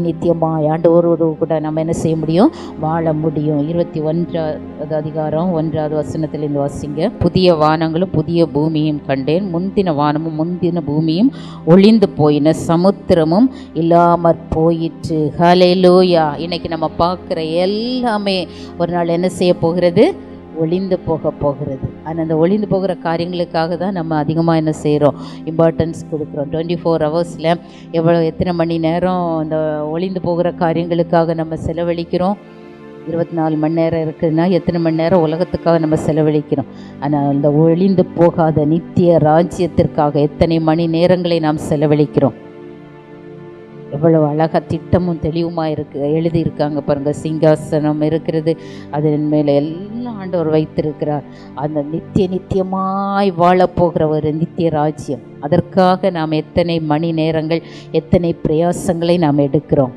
நித்தியமாக ஆண்டவரோடு கூட நம்ம என்ன செய்ய முடியும்? வாழ முடியும். 21வது அதிகாரம் 1வது வசனத்திலிருந்து வாசிங்க. புதிய வானங்களும் புதிய பூமியும் கண்டேன், முந்தின வானமும் முந்தின பூமியும் ஒளிந்து போயின, சமுத்திரமும் இல்லாமற் போயிற்று. ஹல்லேலூயா. இன்னைக்கு நம்ம பார்க்குற எல்லாமே ஒரு நாள் என்ன செய்ய போகிறது? ஒளிந்து போகிறது. ஆனால் அந்த ஒளிந்து போகிற காரியங்களுக்காக தான் நம்ம அதிகமாக என்ன செய்கிறோம்? இம்பார்ட்டன்ஸ் கொடுக்குறோம். 24 ஹவர்ஸில் எத்தனை மணி நேரம் அந்த ஒளிந்து போகிற காரியங்களுக்காக நம்ம செலவழிக்கிறோம்? 24 மணி நேரம் இருக்குதுன்னா எத்தனை மணி நேரம் உலகத்துக்காக நம்ம செலவழிக்கிறோம்? ஆனால் அந்த ஒளிந்து போகாத நித்திய ராஜ்யத்திற்காக எத்தனை மணி நேரங்களை நாம் செலவழிக்கிறோம்? எவ்வளவு அழகாக திட்டமும் தெளிவுமாக எழுதியிருக்காங்க பாருங்கள். சிங்காசனம் இருக்கிறது, அதன் மேலே எல்லாம் ஆண்டவர் வைத்திருக்கிறார். அந்த நித்தியமாய் வாழப்போகிற ஒரு நித்திய ராஜ்யம், அதற்காக நாம் எத்தனை மணி நேரங்கள், எத்தனை பிரயாசங்களை நாம் எடுக்கிறோம்?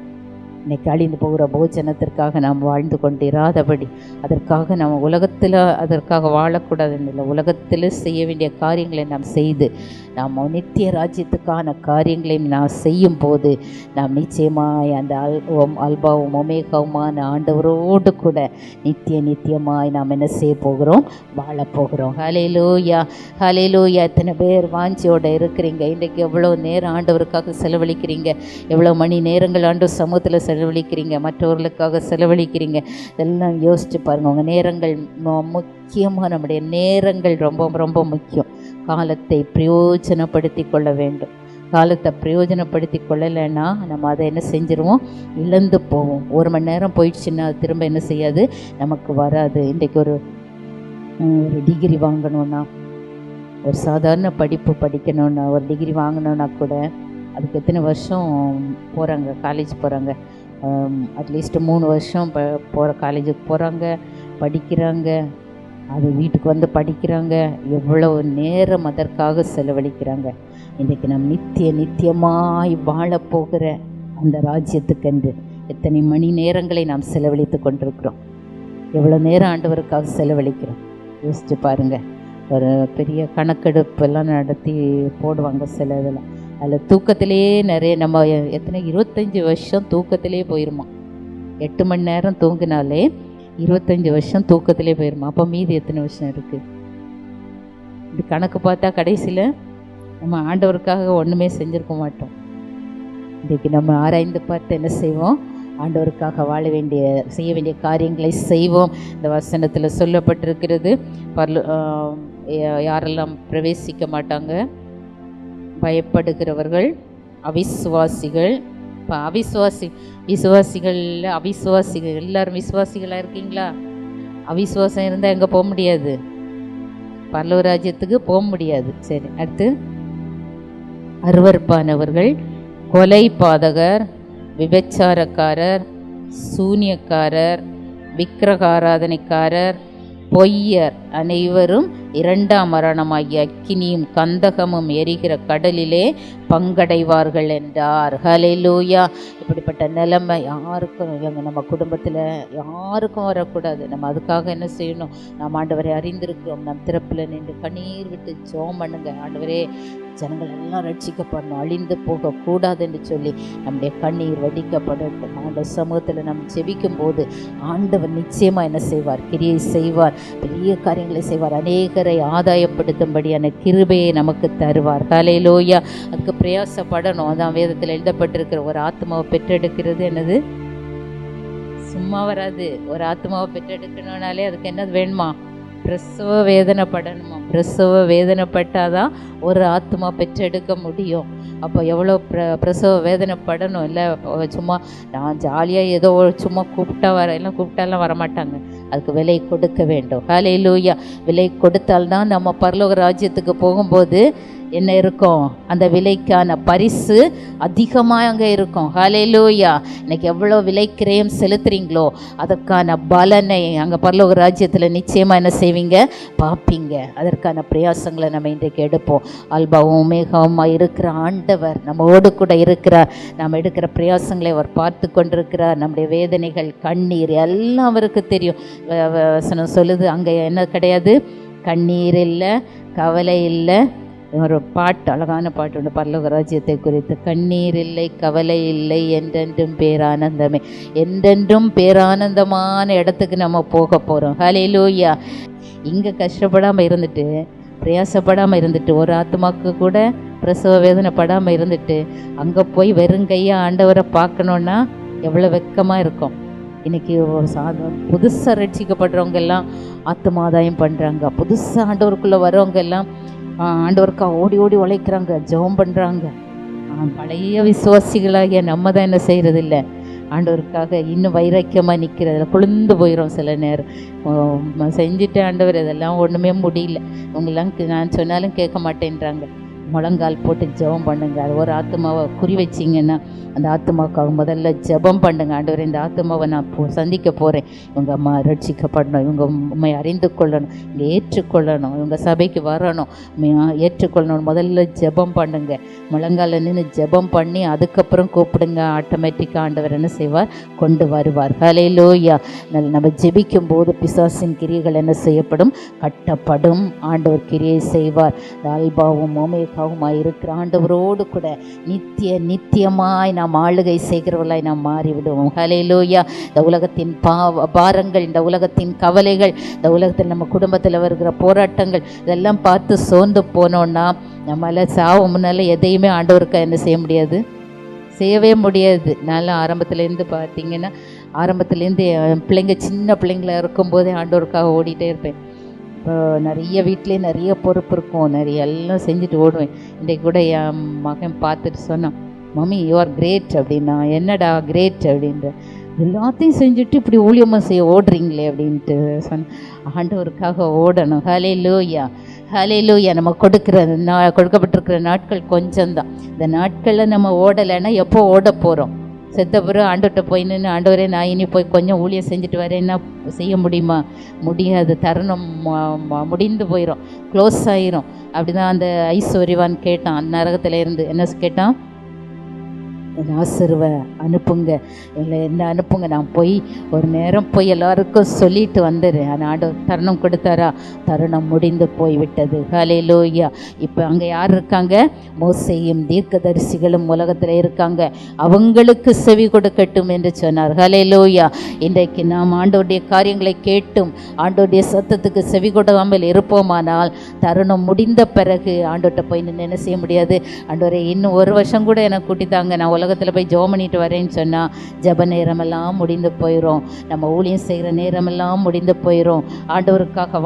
இன்னைக்கு அழிந்து போகிற போஜனத்திற்காக நாம் வாழ்ந்து கொண்டிராதபடி, அதற்காக நாம் உலகத்தில் அதற்காக வாழக்கூடாதுன்னு இல்லை, உலகத்தில் செய்ய வேண்டிய காரியங்களை நாம் செய்து நாம் நித்திய ராஜ்யத்துக்கான காரியங்களையும் நாம் செய்யும் போது நாம் நிச்சயமாய் அந்த அல்பாவும் ஒமேகாவுமான ஆண்டவரோடு கூட நித்தியமாய் நாம் என்ன செய்ய போகிறோம்? வாழப்போகிறோம். ஹல்லேலூயா, ஹல்லேலூயா. எத்தனை பேர் வாஞ்சியோடு இருக்கிறீங்க? இன்றைக்கு எவ்வளோ நேரம் ஆண்டவருக்காக செலவழிக்கிறீங்க? எவ்வளோ மணி நேரங்கள் ஆண்டவர் சமூகத்தில் செலவழிக்கிறீங்க? மற்றவர்களுக்காக செலவழிக்கிறீங்க? இதெல்லாம் யோசித்து பாருங்கள். உங்கள் நேரங்கள் முக்கியமாக, நம்முடைய நேரங்கள் ரொம்ப ரொம்ப முக்கியம். காலத்தை பிரயோஜனப்படுத்தி கொள்ள வேண்டும். காலத்தை பிரயோஜனப்படுத்தி கொள்ளலைன்னா நம்ம அதை என்ன செஞ்சிருவோம்? இழந்து போவோம். 1 மணி நேரம் போயிடுச்சுன்னா அது திரும்ப என்ன செய்யாது? நமக்கு வராது. இன்றைக்கு ஒரு டிகிரி வாங்கணுன்னா, ஒரு சாதாரண படிப்பு படிக்கணுன்னா, ஒரு டிகிரி வாங்கணுன்னா கூட அதுக்கு எத்தனை வருஷம் போகிறாங்க? காலேஜ் போகிறாங்க. அட்லீஸ்ட் 3 வருஷம் காலேஜுக்கு போகிறாங்க, படிக்கிறாங்க, அது வீட்டுக்கு வந்து படிக்கிறாங்க. எவ்வளவு நேரம் அதற்காக செலவழிக்கிறாங்க. இன்றைக்கு நாம் நித்தியமாய் வாழப்போகிற அந்த ராஜ்யத்துக்கென்று எத்தனை மணி நேரங்களை நாம் செலவழித்து கொண்டிருக்கிறோம்? எவ்வளோ நேரம் ஆண்டவருக்காக செலவழிக்கிறோம்? யோசிச்சு பாருங்கள். ஒரு பெரிய கணக்கெடுப்பெல்லாம் நடத்தி போடுவாங்க சில இதெல்லாம். அதில் தூக்கத்திலேயே நிறைய நம்ம எத்தனை 25 வருஷம் தூக்கத்திலே போயிருமா? 8 மணி நேரம் தூங்கினாலே 25 வருஷம் தூக்கத்திலே போயிருமா? அப்போ மீதி எத்தனை வருஷம் இருக்குது? இது கணக்கு பார்த்தா கடைசியில் நம்ம ஆண்டவருக்காக ஒன்றுமே செஞ்சுருக்க மாட்டோம். இன்றைக்கி நம்ம ஆராய்ந்து பார்த்து என்ன செய்வோம்? ஆண்டவருக்காக செய்ய வேண்டிய காரியங்களை செய்வோம். இந்த வசனத்தில் சொல்லப்பட்டிருக்கிறது, யாரெல்லாம் பிரவேசிக்க மாட்டாங்க? பயப்படுகிறவர்கள், அவிசுவாசிகள். இப்போ அவிசுவாசிகள் எல்லாரும் விசுவாசிகளாக இருக்கீங்களா? அவிசுவாசம் இருந்தால் எங்கே போக முடியாது? பரலோக ராஜ்யத்துக்கு போக முடியாது. சரி, அடுத்து அருவருப்பானவர்கள், கொலை பாதகர், விபச்சாரக்காரர், சூனியக்காரர், விக்கிரகாராதனைக்காரர், பொய்யர் அனைவரும் இரண்டாம் மரணமாகிய அக்கினியும் கந்தகமும் எரிகிற கடலிலே பங்கடைவார்கள் என்றார். ஹல்லேலூயா. இப்படிப்பட்ட நிலைமை யாருக்கும் இல்லைங்க. நம்ம குடும்பத்தில் யாருக்கும் வரக்கூடாது. நம்ம அதுக்காக என்ன செய்யணும்? நாம் ஆண்டவரை அறிந்திருக்கிறோம். நம் திறப்பில் நின்று கண்ணீர் விட்டு ஜெபம் பண்ணுங்க. ஆண்டவரே, ஜனங்கள் எல்லாம் ரட்சிக்கப்படணும், அழிந்து போகக்கூடாது என்று சொல்லி நம்முடைய கண்ணீர் வடிக்கப்படட்டும். ஆண்டவர் சமூகத்தில் நம்ம ஜெபிக்கும் போது ஆண்டவர் நிச்சயமாக என்ன செய்வார்? கிரியை செய்வார், பெரிய காரியங்களை செய்வார், அநேகரை ஆதாயப்படுத்தும்படியான கிருபையை நமக்கு தருவார். ஹல்லேலூயா. அதுக்கு பிரயாசப்படணும். அதான் வேதத்தில் எழுதப்பட்டிருக்கிற ஒரு ஆத்மாவை பெற்றெடுக்கிறது என்னது? சும்மா வராது. ஒரு ஆத்மாவை பெற்றெடுக்கணும்னாலே அதுக்கு என்னது வேணுமா? பிரசவ வேதனைப்படணுமா? பிரசவ வேதனைப்பட்டாதான் ஒரு ஆத்மா பெற்றெடுக்க முடியும். அப்போ எவ்வளோ பிரசவ வேதனைப்படணும் இல்லை? சும்மா நான் ஜாலியாக ஏதோ சும்மா கூப்பிட்டாலாம் வரமாட்டாங்க. அதுக்கு விலை கொடுக்க வேண்டும். ஹல்லேலூயா. விலை கொடுத்தால்தான் நம்ம பரலோக ராஜ்யத்துக்கு போகும்போது என்ன இருக்கும்? அந்த விலைக்கான பரிசு அதிகமாக அங்கே இருக்கும். ஹல்லேலூயா. இன்னைக்கு எவ்வளோ விலை கிரயம் செலுத்துறீங்களோ அதற்கான பலனை அங்கே பரலோக ராஜ்யத்தில் நிச்சயமாக என்ன செய்வீங்க? பார்ப்பீங்க. அதற்கான பிரயாசங்களை நம்ம இன்றைக்கு எடுப்போம். அல்பாவும் ஒமேகாவுமாக இருக்கிற ஆண்டவர் நம்மோடு கூட இருக்கிறார். நாம் எடுக்கிற பிரயாசங்களை அவர் பார்த்து கொண்டிருக்கிறார். நம்முடைய வேதனைகள், கண்ணீர் எல்லாம் அவருக்கு தெரியும். வசனம் சொல்லுது, அங்கே என்ன கிடையாது? கண்ணீர் இல்லை, கவலை இல்லை. ஒரு பாட்டு, அழகான பாட்டு உண்டு பரலோக ராஜ்யத்தை குறித்து. கண்ணீர் இல்லை, கவலை இல்லை, என்றென்றும் பேரானந்தமே. என்றென்றும் பேரானந்தமான இடத்துக்கு நம்ம போக போகிறோம். ஹல்லேலூயா. இங்கே கஷ்டப்படாமல் இருந்துட்டு, பிரயாசப்படாமல் இருந்துட்டு, ஒரு ஆத்மாவுக்கு கூட பிரசவ வேதனைப்படாமல் இருந்துட்டு அங்கே போய் வெறுங்கையாக ஆண்டவரை பார்க்கணுன்னா எவ்வளோ வெக்கமாக இருக்கும். இன்றைக்கி புதுசாக ரட்சிக்கப்படுறவங்க எல்லாம் ஆத்மாதாயம் பண்ணுறாங்க. புதுசாக ஆண்டவருக்குள்ளே வரவங்க எல்லாம் ஆண்டவருக்காக ஓடி ஓடி உழைக்கிறாங்க, ஜெபம் பண்ணுறாங்க. பழைய விசுவாசிகளாகிய நம்ம தான் என்ன செய்கிறது இல்லை? ஆண்டவருக்காக இன்னும் வைராக்கியமாக நிற்கிறதில்ல, குளிர்ந்து போயிடும். சில நேரம் செஞ்சுட்டு ஆண்டவர் இதெல்லாம் ஒன்றுமே முடியல, இவங்கெல்லாம் நான் சொன்னாலும் கேட்க மாட்டேன்றாங்க. முழங்கால் போட்டு ஜெபம் பண்ணுங்க. அது ஒரு ஆத்மாவை குறி வச்சிங்கன்னா அந்த ஆத்மாவுக்காக முதல்ல ஜெபம் பண்ணுங்க. ஆண்டவரே, இந்த ஆத்மாவை நான் சந்திக்க போகிறேன், இவங்க அம்மா ரட்சிக்கப்படணும், இவங்க உண்மை அறிந்து கொள்ளணும், இவங்க ஏற்றுக்கொள்ளணும், இவங்க சபைக்கு வரணும், ஏற்றுக்கொள்ளணும். முதல்ல ஜெபம் பண்ணுங்க. முழங்கால நின்று ஜெபம் பண்ணி அதுக்கப்புறம் கூப்பிடுங்க. ஆட்டோமேட்டிக்காக ஆண்டவர் என்ன செய்வார்? கொண்டு வருவார். ஹல்லேலூயா. நம்ம ஜெபிக்கும் போது பிசாசின் கிரியைகள் என்ன செய்யப்படும்? கட்டப்படும். ஆண்டவர் கிரியை செய்வார். அல்பாவும் ஒமேகாவுமாய் இருக்கிற ஆண்டவரோடு கூட நித்தியமாய் நாம் ஆளுகை செய்கிறவர்களாய் நாம் மாறிவிடுவோம். ஹல்லேலூயா. இந்த உலகத்தின் பாரங்கள், இந்த உலகத்தின் கவலைகள், இந்த உலகத்தில் நம்ம குடும்பத்தில் வருகிற போராட்டங்கள் இதெல்லாம் பார்த்து சோர்ந்து போனோன்னா நம்மளால் சாவு முன்னால் எதையுமே ஆண்டவருக்கு என்ன செய்ய முடியாது? செய்யவே முடியாது. நல்லா ஆரம்பத்துலேருந்து பார்த்தீங்கன்னா, ஆரம்பத்துலேருந்து பிள்ளைங்க சின்ன பிள்ளைங்கள இருக்கும்போதே ஆண்டவருக்காக ஓடிட்டே இருப்பேன். இப்போ நிறைய வீட்டிலே நிறைய பொறுப்பு இருக்கும், நிறைய எல்லாம் செஞ்சுட்டு ஓடுவேன். இன்றைக்கு கூட என் மகன் பார்த்துட்டு சொன்னான், மம்மி யூ ஆர் கிரேட் அப்படின்னா. என்னடா கிரேட் அப்படின்ற? எல்லாத்தையும் செஞ்சுட்டு இப்படி ஊழியமாக செய்ய ஓடுறீங்களே அப்படின்ட்டு சொன்னேன். ஆண்டவருக்காக ஓடணும். ஹல்லேலூயா. ஹல்லேலூயா. நம்ம கொடுக்கப்பட்டிருக்கிற நாட்கள் கொஞ்சம்தான். இந்த நாட்களில் நம்ம ஓடலைன்னா எப்போ ஓட போகிறோம்? செத்த பிறகு ஆண்டவர்கிட்ட போய் நின்று, ஆண்டவரே நான் இனி போய் கொஞ்சம் ஊழியம் செஞ்சுட்டு வரேன்னா செய்ய முடியுமா? முடியாது. தருணம் முடிந்து போயிடும், க்ளோஸ் ஆயிரும். அப்படிதான் அந்த ஐஸ்வர்யவான் கேட்டான். நரகத்தில் இருந்து என்ன கேட்டான்? நாசருவ அனுப்புங்க, இல்லை என்ன அனுப்புங்க, நான் போய் ஒரு நேரம் போய் எல்லாருக்கும் சொல்லிட்டு வந்துடுறேன். ஆனால் தருணம் கொடுத்தாரா? தருணம் முடிந்து போய்விட்டது. ஹல்லேலூயா. இப்போ அங்கே யார் இருக்காங்க? மோசேயும் தீர்க்கதரிசிகளும் உலகத்தில் இருக்காங்க. அவங்களுக்கு செவி கொடுக்கட்டும் என்று சொன்னார். ஹல்லேலூயா. இன்றைக்கு நாம் ஆண்டவருடைய காரியங்களை கேட்டும் ஆண்டவருடைய சத்தத்துக்கு செவி கொடாமல் இருப்போமானால் தருணம் முடிந்த பிறகு ஆண்டவர்கிட்ட போய் என்ன செய்ய முடியாது. ஆண்டவரே, இன்னும் ஒரு வருஷம் கூட எனக்கு கூட்டித்தாங்க, நான் உலகத்தில் போய் ஜெபம் பண்ணிட்டு வரேன்னு சொன்னால் ஜெப நேரமெல்லாம் முடிந்து போயிடும். நம்ம ஊழியம் செய்கிற நேரமெல்லாம் முடிந்து போயிடும். ஆண்டவருக்காக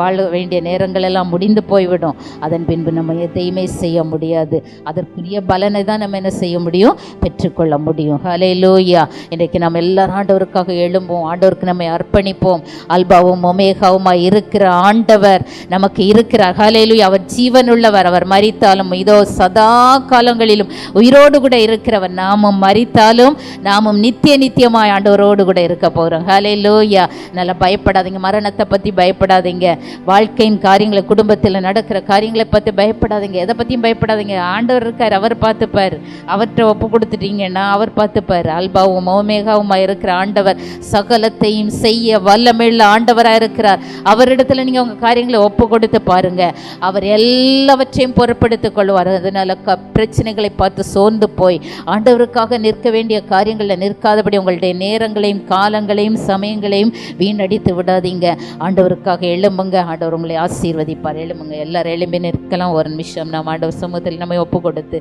வாழ வேண்டிய நேரங்கள் எல்லாம் முடிந்து போய்விடும். அதன் பின்பு நம்ம எதையுமே செய்ய முடியாது. அதற்குரிய பலனை தான் நம்ம என்ன செய்ய முடியும்? பெற்றுக்கொள்ள முடியும். ஹல்லேலூயா. இன்றைக்கு நம்ம எல்லாரும் ஆண்டவருக்காக எழும்போம், ஆண்டவருக்கு நம்ம அர்ப்பணிப்போம். அல்பாவும் ஒமேகாவுமாய் இருக்கிற ஆண்டவர் நமக்கு இருக்கிறார். ஹல்லேலூயா. அவர் ஜீவனுள்ளவர். அவர் மரித்தாலும் இதோ சதா காலங்களிலும் உயிரோடு கூட இருக்கிறவர். நாமும் மரித்தாலும் நாமும் நித்தியமாய் ஆண்டவரோடு கூட இருக்க போகிறோம். ஹல்லேலூயா. நல்லா பயப்படாதீங்க, மரணத்தை பற்றி பயப்படாதீங்க, வாழ்க்கையின் காரியங்களை, குடும்பத்தில் நடக்கிற காரியங்களை பற்றி பயப்படாதீங்க, எதை பற்றியும் பயப்படாதீங்க. ஆண்டவர் இருக்கார், அவர் பார்த்துப்பார். அவர்கிட்ட ஒப்பு கொடுத்துட்டீங்கன்னா அவர் பார்த்துப்பார். அல்பாவும் ஓமேகாவுமா இருக்கிற ஆண்டவர் சகலத்தையும் செய்ய வல்லமையுள்ள ஆண்டவராக இருக்கிறார். அவரிடத்துல நீங்கள் உங்கள் காரியங்களை ஒப்பு கொடுத்து பாருங்க, அவர் எல்லாவற்றையும் பொறுப்படுத்திக் கொள்வார். அதனால பிரச்சனைகளை பார்த்து சோர்ந்து போய் ஆண்டவருக்காக நிற்க வேண்டிய காரியங்களில் நிற்காதபடி உங்களுடைய நேரங்களையும் காலங்களையும் சமயங்களையும் வீணடித்து விடாதீங்க. ஆண்டவருக்காக எழும்புங்க, ஆண்டவர் உங்களை ஆசீர்வதிப்பார். எழும்புங்க, எல்லாரும் எழும்பி நிற்கலாம். ஒரு நிமிஷம் நாம் ஆண்டவர் சமூகத்தில் நம்ம ஒப்பு கொடுத்து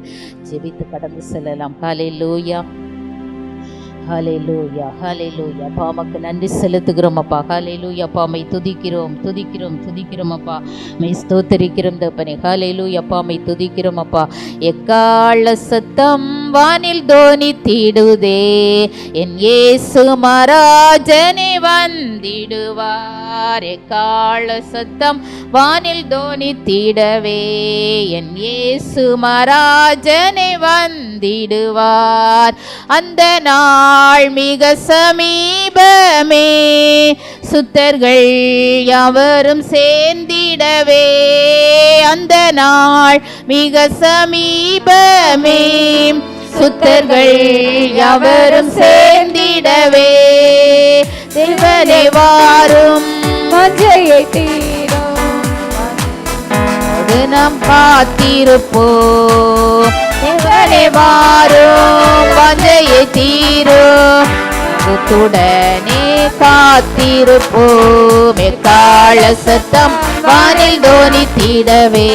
ஜெபித்து கடந்து செல்லலாம். ஹல்லேலூயா, ஹல்லேலூயா, ஹல்லேலூயா. அப்பா உமக்கு நன்றி செலுத்துகிறோம் அப்பா. ஹல்லேலூயா. அப்பா மை துதிக்கிறோம் அப்பா, மை ஸ்தோத்திரிக்கிறோம் தகப்பனே. ஹல்லேலூயா. அப்பா மை துதிக்கிறோம் அப்பா. எக்கால சத்தம் வானில் தோனித்திடுதே, என் இயேசு மராஜனே வந்திடுவார். எக்கால சத்தம் வானில் தோனித்திடவே, என் இயேசு மராஜனே வந்திடுவார். அந்த நாள் மிக சமீபமே, சுத்தர்கள் யாவரும் சேர்ந்திடவே. அந்த நாள் மிக சமீபமே, சுத்தர்கள் யாவரும் சேர்ந்திடவே. தேவனே வாரும், வாஞ்சையை தீரும், நாம் காத்திருப்போம். தேவனே வாரும், வாஞ்சையை தீரும், துடனே காத்திருப்போம். எக்கால சத்தம் வானில் தோனித்திடவே,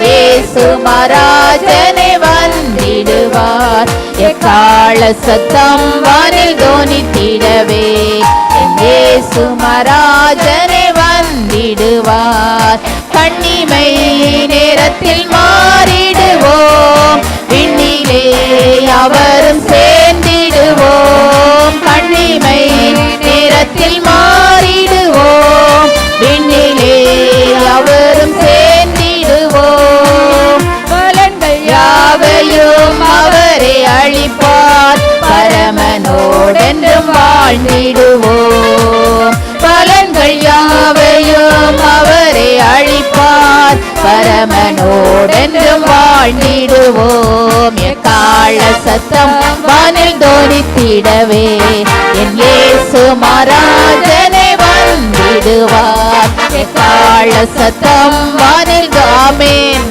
இயேசு மராஜனே வந்திடுவார். எக்கால சத்தம் வானில் தோனித்திடவே, இயேசு மராஜனே வந்திடுவார். கண்ணிமை நேரத்தில் மாறிடுவோம், விண்ணிலே அவரும் சேர்ந்திடுவோம். கண்ணிமை நேரத்தில் மாறிடுவோம், விண்ணிலே அவரும் சேர்ந்திடுவோம். பலன்கள் யாவையும் அவரே அளிப்பார், பரமனோடென்றும் வாழ்ந்திடுவோம். பலன்கள் யாவையும் அவரே அளிப்பார், பரமனோடென்றும் வாழ்ந்திடுவோம். எக்கால சத்தம் வானில் தோனித்திடவே, என் இயேசு மராஜனே வந்திடுவார். எக்கால சத்தம் வானில் ஆமென்,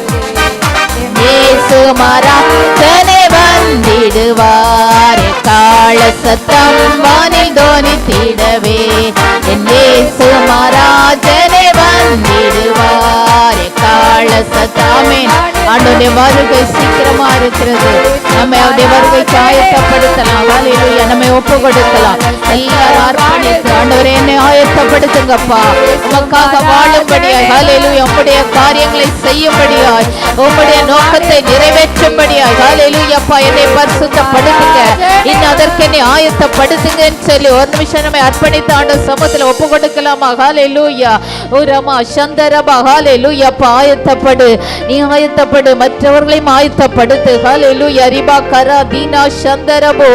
இயேசு மராஜனே வந்திடுவார். எக்கால சத்தம் வானில் தோனித்திடவே, என் இயேசு மராஜனே வந்திடுவார். எக்கால சத்தமே. ஆண்டவருடைய வருகை சீக்கிரமா இருக்கிறது. நம்ம அவருடைய வருகைக்கு ஆயத்தப்படுத்தலாம். ஹல்லேலூயா. நம்ம ஒப்பு கொடுக்கலாம். எல்லாரும் அர்ப்பணித்து, ஆண்டவரே என்னை ஆயத்தப்படுத்துங்கப்பா, உமக்காக வாழும்படியாய். ஹல்லேலூயா. உம்முடைய காரியங்களை செய்யும்படியாய், உம்முடைய நோக்கத்தை நிறைவேற்றும்படியாய். ஹல்லேலூயா. அப்பா என்னை பரிசுத்தப்படுத்துங்க, இன்னும் அதற்கு என்னை ஆயத்தப்படுத்துங்கன்னு சொல்லி ஒரு நிமிஷம் நம்ம அர்ப்பணித்து ஆண்டவர் சமூகத்தில் ஒப்பு கொடுக்கலாமா? ஹல்லேலூயா. ஓரமா சந்தரபா. ஹல்லேலூயா. அப்பா ஆயத்தப்படு, நீ ஆயத்தப்படு, மற்றவர்களையும் ஆயத்தப்படுத்து. ஹல்லேலூயா. ரிபா கரா தீனா சந்தரபோ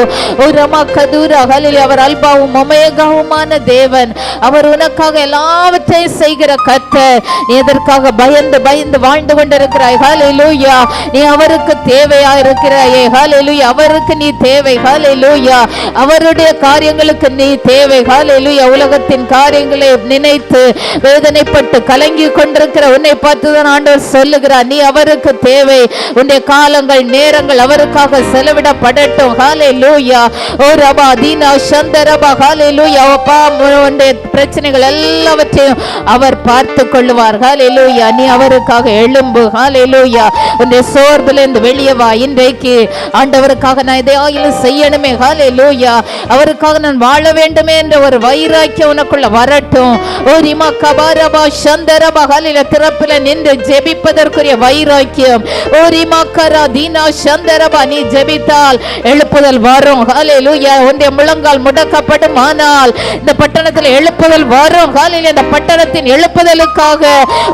ஓரமா கதுரா. ஹல்லேலூயா. அவர் அல்பாவும் ஒமேகாவுமான தேவன். அவர் உனக்காக எல்லாவற்றையும் செய்கிற கர்த்தர். நீ எதற்காக பயந்து பயந்து வாழ்ந்து கொண்டிருக்கிறாய்? ஹல்லேலூயா. நீ அவருக்கு தேவையா இருக்கிறாய். கொடுத்திருந்தாயே. ஹல்லேலூயா. அவருக்கு நீ தேவை. ஹல்லேலூயா. அவருடைய காரியங்களுக்கு நீ தேவை. ஹல்லேலூயா. உலகத்தின் காரியங்களை நினைத்து வேதனைப்பட்டு கலங்கி கொண்டிருக்கிற உன்னை பார்த்துதான் ஆண்டவர் சொல்லுகிறார், நீ அவருக்கு தேவை. உன்னுடைய காலங்கள் நேரங்கள் அவருக்காக செலவிடப்படட்டும். ஹல்லேலூயா. ஓ ரபா தீனா சந்தரபா. ஹல்லேலூயா. அப்பா, உன்னுடைய பிரச்சனைகள் எல்லாவற்றையும் அவர் பார்த்து கொள்ளுவார். ஹல்லேலூயா. நீ அவருக்காக எழும்பு. ஹல்லேலூயா. உன்னுடைய சோர்விலிருந்து வெளியே வா. இன்றைக்கு ஆண்டவருக்காக நான் எதையாயிலும் செய்யணுமே, ஹல்லேலூயா, அவருக்காக நான் வாழ வேண்டுமே என்ற ஒரு வைராக்கியம் உனக்குள்ள வரட்டும். ஓ ரிமா கபாரபா சந்தரபா. ஹல்லேலூயா. திறப்பில நின்று ஜெபிப்பதற்குரிய வைராக்கியம். ஓ ரிமா கரா தீனா சந்தரபா. நீ ஜெபித்தால் எழுப்புதல் வரும். ஹல்லேலூயா. உன்னுடைய முழங்கால் முடக்கப்படும், ஆனால் இந்த பட்டணத்தில் எழுப்புதல் வரும். ஹல்லேலூயா. இந்த பட்டணத்தின் எழுப்புதலுக்காக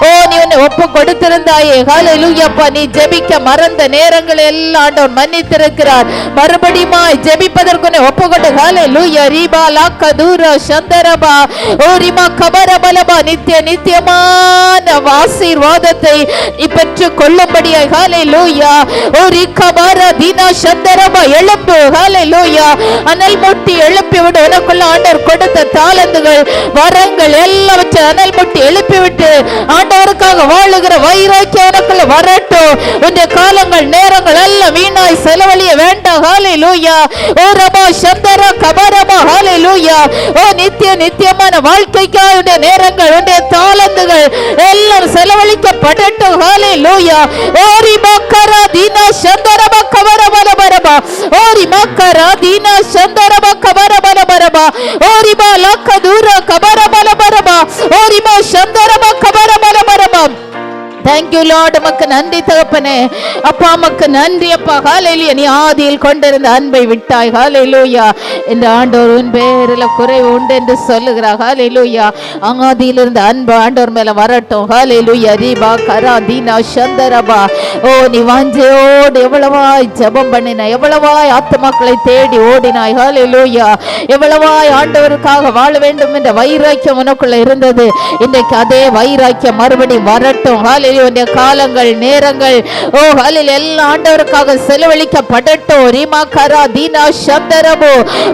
ஓ நீ உன்னை ஒப்பு கொடுத்திருந்தாயே. ஹல்லேலூயா. நீ ஜெபிக்க மறந்த நேரங்கள் எல்லாம் ஆண்டவர் மன்னித்திருக்கிறார். மறுபடியும் ஜெபிப்பதற்கு ஒப்பு கொண்டு. ஹல்லேலூயா. ரீபா லாக்க தூர சந்தரபா. ஓ ரிமா கபரபலபா. நித்திய நித்தியமான ஆசீர்வாதத்தை நீ பெற்றுக் கொள்ளும்படியாய். ஹல்லேலூயா. ஓ ரிகபார தீனா சந்தரபா. எழும்பு. ஹல்லேலூயா. அனல் மூட்டி எழுப்பி விடு. உனக்குள்ள ஆண்டவர் கொடுத்த தாளந்துகள் வரங்கள் எல்லாவற்றையும் அனல் மூட்டி எழுப்பி விட்டு ஆண்டவருக்காக வாழுகிற வைராக்கியம் உனக்குள்ள வரட்டும். உன்னுடைய காலங்கள் நேரங்கள் எல்லாம் வீணாய் செலவழிய வேண்டாம். ஹல்லேலூயா. ஓ ரபா சந்தரா கபரபா. ஹல்லேலூயா. ஓ நித்திய நித்தியமான வாழ்க்கைக்காக உன்னுடைய நேரங்கள் உன்னுடைய தாளந்துகள் எல்லாம் செலவழிக்கப்படட்டும். ஹல்லேலூயா. ஓ ரிமா கரா தீனா சந்தரபா கபரபலபரபா. ஓ ரிமா கரா தீனா சந்தரபா கபரபலபரபா. ஓ ரிமா லக்க தூர கபரபலபரபா. ஓ ரிமா சந்தரபா கபரபலபரபா. Thank you Lord. உமக்கு நன்றி தகப்பனே. அப்பா உமக்கு நன்றி அப்பா. ஹல்லேலூயா. நீ ஆதியில் கொண்டிருந்த அன்பை விட்டாய். ஹல்லேலூயா. இந்த ஆண்டவர் உன் பேரில் குறைவு உண்டு என்று சொல்லுகிறார். ஹல்லேலூயா. ஆதியில் இருந்த அன்பு ஆண்டவர் மேல வரட்டும். ஹல்லேலூயா. ரீபா கரா தீனா சந்தரபா. ஓ நீ வாஞ்சையோடு எவ்வளவாய் ஜெபம் பண்ணினாய், எவ்வளவாய் ஆத்துமாக்களை தேடி ஓடினாய். ஹல்லேலூயா. எவ்வளவாய் ஆண்டவருக்காக வாழ வேண்டும் என்ற வைராக்கியம் உனக்குள்ள இருந்தது. இன்றைக்கு அதே வைராக்கியம் மறுபடியும் வரட்டும். ஹல்லேலூயா. காலங்கள் நேரங்கள் ஓ ஹல்லேலூயா எல்லாம் ஆண்டவருக்காக செலவழிக்கப்படட்டும். ரிமா கரா தீனா சந்தரபோ.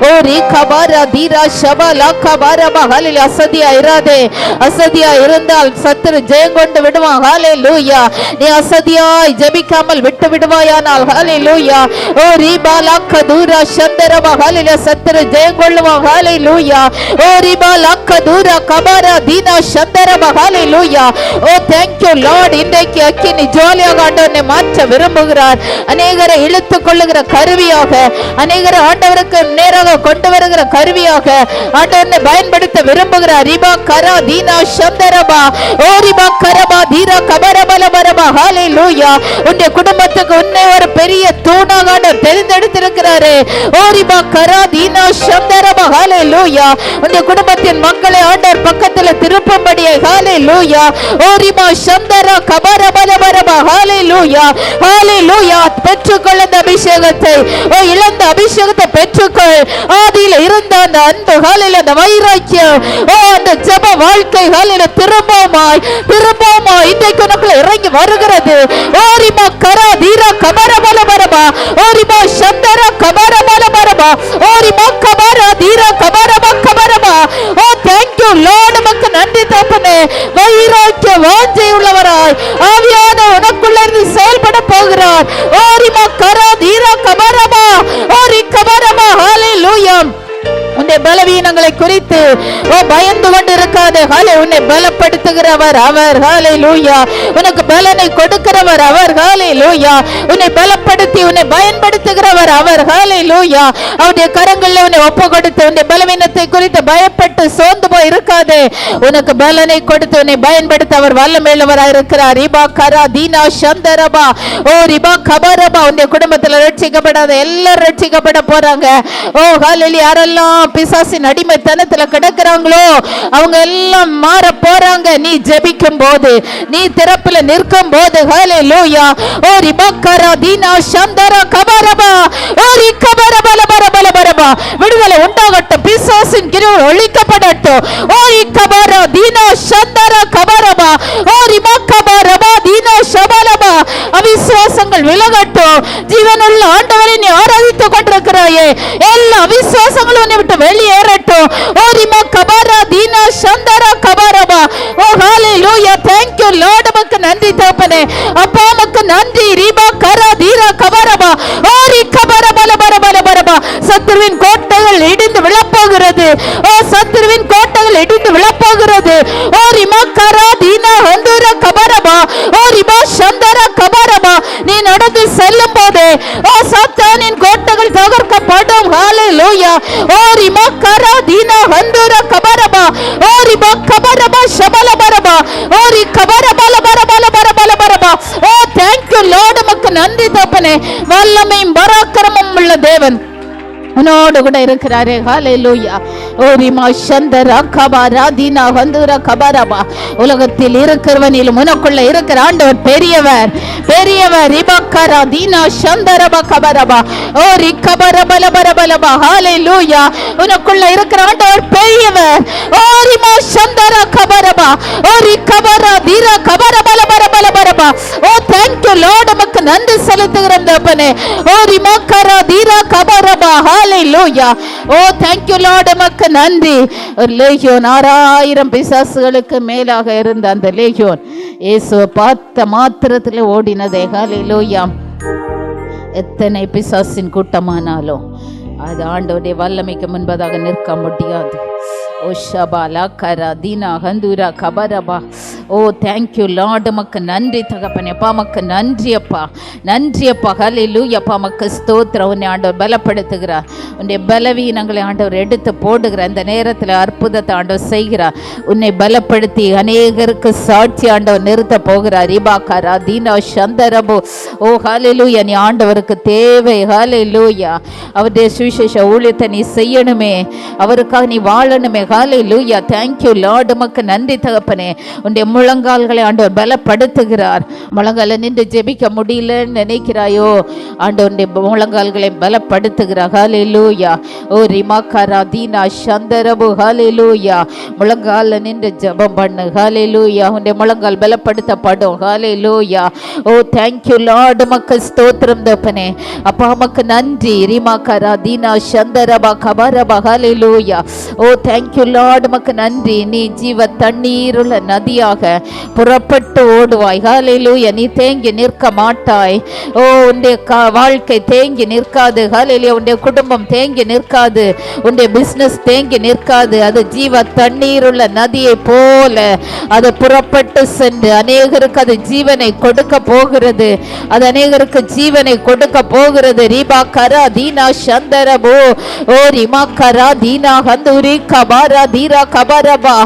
ஓ ரிகபாரா தீரா ஷபா லகபாரபா. ஹல்லேலூயா. அசதியா இராதே. அசதியா இருந்தால் சத்துரு ஜெயம் கொண்டு விடுவான். ஹல்லேலூயா. நீ அசதியாய் ஜெபிக்காமல் விட்டு விடுவாயானால் ஹல்லேலூயா. ஓ ரிபா லக்க தூரா சந்தரபா. ஹல்லேலூயா. சத்துரு ஜெயம் கொள்ளுவான். ஹல்லேலூயா. ஓ ரிபா லக்க தூரா கபாரா தீனா சந்தரபா. Hallelujah. Oh thank you Lord. இன்றைக்கு அக்கினி ஜோலியாக ஆண்டவரை மாற்ற விரும்புகிறார். அநேகரை இழுத்துக் கொள்ளுகிற கருவியாக, அநேகரை ஆண்டவருக்கு நேராக கொண்டு வருகிற கருவியாக ஆண்டவரை பயன்படுத்த விரும்புகிறார். ரிபா கரா தீனா சந்தரபா. ஓ ரிபா கரபா தீரா கபரபலபரபா. ஹல்லேலூயா. உன்னுடைய குடும்பத்துக்கு உன்னை ஒரு பெரிய தூணாக ஆண்டவர் தெரிந்தெடுத்திருக்கிறாரே. ஓ ரிபா கரா தீனா சந்தரபா. ஹல்லேலூயா. உன்னுடைய குடும்பத்தின் மக்களை ஆண்டவர் பக்கத்தில் திருப்பும்படியே. ஹல்லேலூயா. ஓ ரிபா சந்தரா கபரபலபரபா. ஹல்லேலூயா. ஹல்லேலூயா. பெற்றுக்கொள் அந்த அபிஷேகத்தை. ஓ இழந்த அபிஷேகத்தை பெற்றுக்கொள். ஆதியில் இருந்த அந்த அன்பு, ஹல்லேலூயா, அந்த வைராக்கியம், ஓ அந்த ஜெப வாழ்க்கை ஹல்லேலூயா திரும்பவுமாய் இன்றைக்கு உனக்குள்ள இறங்கி வருகிறது. ஓ ரிமா கரா தீரா கபரபலபரபா. ஓ ரிமா சந்தரா கபரபலபரபா. ஓ ரிமா கபரா தீரா கபரபா கபரபா. Oh thank you Lord. உமக்கு நன்றி தகப்பனே. வைராக்கிய வாஞ்சை உள்ளவராய் ஆவியான உனக்குள்ள இருந்து செயல்பட போகிறார். ஓ ரிமா கரா தீரா கபரபா. ஓ ரி கபரபா. ஹல்லேலூயா. உன்னை பலவீனங்களை குறித்து ஓ பயந்து கொண்டு இருக்காதே. உன்னை பலப்படுத்துகிறவர் அவர். ஹல்லேலூயா. உனக்கு பலனை கொடுக்கிறவர் அவர். ஹல்லேலூயா. உன்னை பலப்படுத்தி உன்னை பயன்படுத்துகிறவர் அவர். ஹல்லேலூயா. அவருடைய கரங்களில் உன்னை ஒப்பு கொடுத்து உன்னை பலவீனத்தை குறித்து பயப்பட்டு சோர்ந்து போய் இருக்காதே. உனக்கு பலனை கொடுத்து உன்னை பயன்படுத்த அவர் வல்லமையுள்ளவராக இருக்கிறார். ரிபா கரா தீனா சந்தரபா. ஓ ரிபா கபரபா. உன்னுடைய குடும்பத்தில் ரட்சிக்கப்படாத எல்லாரும் ரட்சிக்கப்பட போறாங்க. ஓ ஹல்லேலூயா. யாரெல்லாம் பிசாசின் அடிமைத்தனத்துல கிடக்குறாங்களோ அவங்க எல்லாம் மாற போறாங்க. நீ ஜெபிக்கும் போது, நீ திறப்புல நிற்கும் போது. ஹல்லேலூயா. ஓ ரிபா கரா தீனா சந்தரா கபரபா. ஓ ரிகபரபலபரபரபா. விடுதலை உண்டாகட்டும். பிசாசின் கிரியை ஒழிக்கப்படட்டும். ஓ ரிகபரா தீனா சந்தரா கபரபா. ஓ ரிபா கபரபா தீனா ஷபலபா. அவிசுவாசங்கள் விலகட்டும். ஜீவனுள்ள ஆண்டவர் தாயே. எல்லா விசுவாசங்களும் உன்னை விட்டு வெளியேறட்டும். ஓ ரிமா கபாரா தீனா சந்தரா கபாரபா. ஓ ஹalleluya. thank you lord. உமக்கு நன்றி தகப்பனே. அப்பா உமக்கு நன்றி. ரிபா கரா தீரா கபாரபா. ஓ ரி கபாரா பல பல பல பலபா. சத்துருவின் கோட்டைகள் இடிந்து விழப்போகிறது. ஓ சத்துருவின் கோட்டைகள் இடிந்து விழப்போகிறது. ஓ ரிமா கரா தீனா ஹந்துரா கபாரபா. ஓ ரிபா சந்தரா கபாரபா. நீ நடந்து செல்லும் போது ஓ சாத்தானின் கோட்டைகள் தகர்க்கப்படும். ஹalleluya. ஓ ரிமா கரா தீனா ஹந்துரா கபாரபா. ஓ ரிபா கபாரபா ஷபல பரபா. ஓ ரி கபாரபா பல பல பல பல பரபா. ஓ thank you lord. உமக்கு நன்றி தகப்பனே. வல்லமையும் பராக்கிரமமும் உள்ள தேவன் உன்னோடு கூட இருக்கிறாரே. ஹalleluya. ஓரிமா சந்தரா கபாரா தீனா ஹந்துரா கபாரபா. உலகத்தில் இருக்கிறவனிலும் உனக்குள்ள இருக்கிற ஆண்டவர் பெரியவர் பெரியவர். ரிபக்கரா தீனா சந்தரபா கபாரபா. ஓ ரி கபாரபல பல பலபா. ஹalleluya. உனக்குள்ள இருக்கிற ஆண்டவர் பெரியவர். ஓ ரிமா சந்தரா கபாரபா. ஓ ரி கபாரா தீரா கபாரபல பல பல பலபா. ஓ thank you lord. உமக்கு நன்றி செலுத்துகிறேன் தகப்பனே. ஓ ரிமா கரா தீரா கபாரபா. ஹalleluya. ஓ thank you lord. உமக்கு நன்றி. ஒரு லேகியோன் 6000 பிசாசுகளுக்கு மேலாக இருந்த அந்த லேகியோன் இயேசுவை பார்த்த மாத்திரத்தில் ஓடினதே. ஹalleluya. எத்தனை பிசாசின் கூட்டமானாலும் அது ஆண்டவருடைய வல்லமைக்கு முன்பதாக நிற்க முடியாது. ஓ ஷபாலா கரா தீனா ஹந்துரா கபரபா. ஓ thank you lord. உமக்கு நன்றி தகப்பனே. அப்பா உமக்கு நன்றி அப்பா. நன்றி அப்பா. ஹalleluya. அப்பா உமக்கு ஸ்தோத்திரம். உன்னை ஆண்டவர் பலப்படுத்துகிறார். உன்னுடைய பலவீனங்களை ஆண்டவர் எடுத்து போடுகிறார். இந்த நேரத்தில் அற்புதத்தை ஆண்டவர் செய்கிறார். உன்னை பலப்படுத்தி அநேகருக்கு சாட்சி ஆண்டவர் நிறுத்த போகிறார். ரிபா கரா தீனா சந்தரபு. ஓ ஹalleluya. நீ ஆண்டவருக்கு தேவை. ஹalleluya. அவருடைய சுவிசேஷ ஊழியத்தை நீ செய்யணுமே. அவருக்காக நீ வாழணுமே. ஹalleluya. thank you lord. உமக்கு நன்றி தகப்பனே. உன்னுடைய முழங்கால்களை ஆண்டவர் பலப்படுத்துகிறார். முழங்கால நின்று ஜெபிக்க முடியலன்னு நினைக்கிறாயோ, ஆண்டவருடைய முழங்கால்களை பலப்படுத்துகிறார். ஹalleluya. ஓ ரிமா கரா தீனா சந்தரபு. ஹalleluya. முழங்கால நின்று ஜெபம் பண்ணு. ஹalleluya. உன்னுடைய முழங்கால் பலப்படுத்தப்படும். ஹalleluya. ஓ thank you lord. உமக்கு ஸ்தோத்திரம் தகப்பனே. அப்பா உமக்கு நன்றி. ரிமா கரா தீனா சந்தரபா கபரபா. ஹalleluya. ஓ thank you lord. உமக்கு நன்றி. நீ ஜீவ தண்ணீருள்ள நதியாக புறப்பட்டு ஓடுவாய். ஹalleluya. நீ தேங்கி நிற்க மாட்டாய். ஓ உன்னுடைய வாழ்க்கை தேங்கி நிற்காது. ஹalleluya. உன்னுடைய குடும்பம் தேங்கி நிற்காது. உன்னுடைய பிசினஸ் தேங்கி நிற்காது. அது ஜீவ தண்ணீருள்ள நதியை போல அது புறப்பட்டு சென்று அநேகருக்கு அது ஜீவனை கொடுக்க போகிறது. அது அநேகருக்கு ஜீவனை கொடுக்க போகிறது. ரிபா கரா தீனா சந்தரபோ. ஓ ரிமா கரா தீனா ஹந்துரி கபாரா தீரா கபாரபா.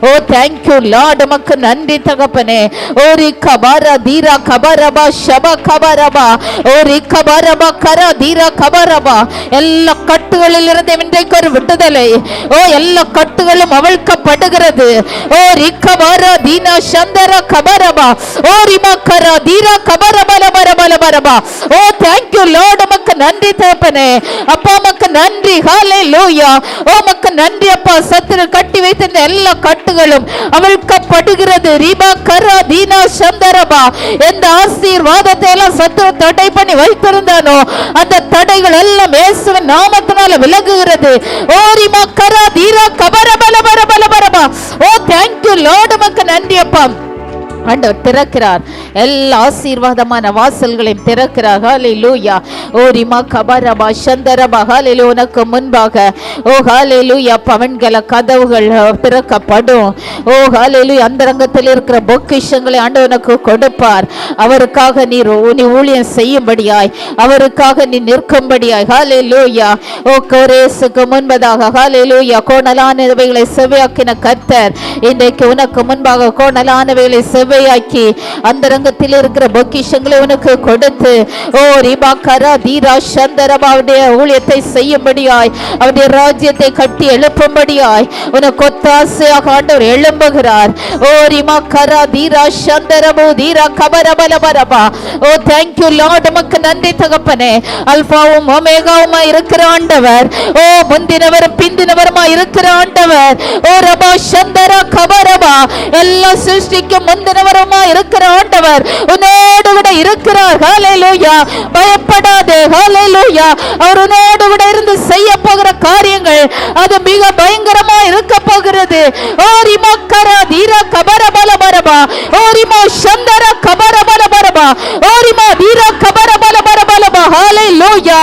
ஓ thank you lord. உமக்கு நன்றி தகப்பனே. ஓ ரி கபாரா தீரா கபாரபா ஷபா கபாரபா. ஓ ரி கபாரபா கரா தீரா கபாரபா. எல்லா கட்டுகளில் இருந்து இன்றைக்கு ஒரு விடுதலை. ஓ எல்லா கட்டுகளும் அவிழ்க்கப்படுகிறது. ஓ ரி கபாரா தீனா சந்தரா கபாரபா. ஓ ரிமா கரா தீரா கபாரபல பரபல பரபா. ஓ thank you lord. உமக்கு நன்றி தகப்பனே. அப்பா உமக்கு நன்றி. ஹalleluya. ஓ உமக்கு நன்றி அப்பா. சத்துரு கட்டி வைத்திருந்த எல்லா கட்டுகளும் அவிழ்க்கப்படுகிறது. ரிபா கரா தீனா சந்தரபா. எந்த ஆசீர்வாதத்தை எல்லாம் சத்துரு தடை பண்ணி வைத்திருந்தானோ அந்த தடைகள் எல்லாம் இயேசுவின் நாமத்தினால விலகுகிறது. ஓ ரிமா கரா தீரா கபரபல பரபல பரபா. ஓ thank you lord. உமக்கு நன்றி அப்பா. ஆண்டவர் திறக்கிறார். எல்லா ஆசீர்வாதமான வாசல்களையும் திறக்கிறார். ஹalleluya. ஓ ரிமா கபரபா சந்தரபா. ஹalleluya. உனக்கு முன்பாக ஓ ஹalleluya பவன்கள கதவுகள் திறக்கப்படும். ஓ ஹalleluya. அந்தரங்கத்தில் இருக்கிற பொக்கிஷங்களை ஆண்டவர் உனக்கு கொடுப்பார். அவருக்காக நீ ஊழியம் செய்யும்படியாய், அவருக்காக நீ நிற்கும்படியாய். ஹalleluya. ஓ கோரேசுக்கு முன்பதாக ஹalleluya கோணலானவைகளை செவ்வையாக்கின கர்த்தர் இன்றைக்கு உனக்கு முன்பாக கோணலானவைகளை செவ்வையாக்கி அந்தரங்கத்தில் இருக்கிற பொக்கிஷங்களை உனக்கு கொடுத்து ஓ ரிபா கரா தீரா சந்தரபாவுடைய ஊழியத்தை செய்யும்படியாய், அவருடைய ராஜ்யத்தை கட்டி எழுப்பும்படியாய் உனக்கு ஒத்தாசையாக ஆண்டவர் எழும்புகிறார். ஓ ரிமா கரா தீரா சந்தரபு தீரா கபரபல பரபா. ஓ thank you lord. உமக்கு நன்றி தகப்பனே. அல்பாவும் ஒமேகாவுமா இருக்கிற ஆண்டவர், ஓ முந்தினவரும் பிந்தினவருமா இருக்கிற ஆண்டவர், ஓ ரபா சந்தரா கபரபா. எல்லா சிருஷ்டிக்கும் முந்தினவருமா இருக்கிற ஆண்டவர் உன்னோடு கூட இருக்கிறார். ஹalleluya. பயப்படாதே. ஹalleluya. அவர் உன்னோடு கூட இருந்து நமக்கு செய்ய போகிற காரியங்கள் அது மிக பயங்கரமா இருக்க போகிறது. ஓரிமா கரா தீரா கபர பல பரபா, ஓரிமா சந்தர கபர பல பரபா, ஓரிமா தீரா கபர பல பல பலபா. ஹல்லேலூயா.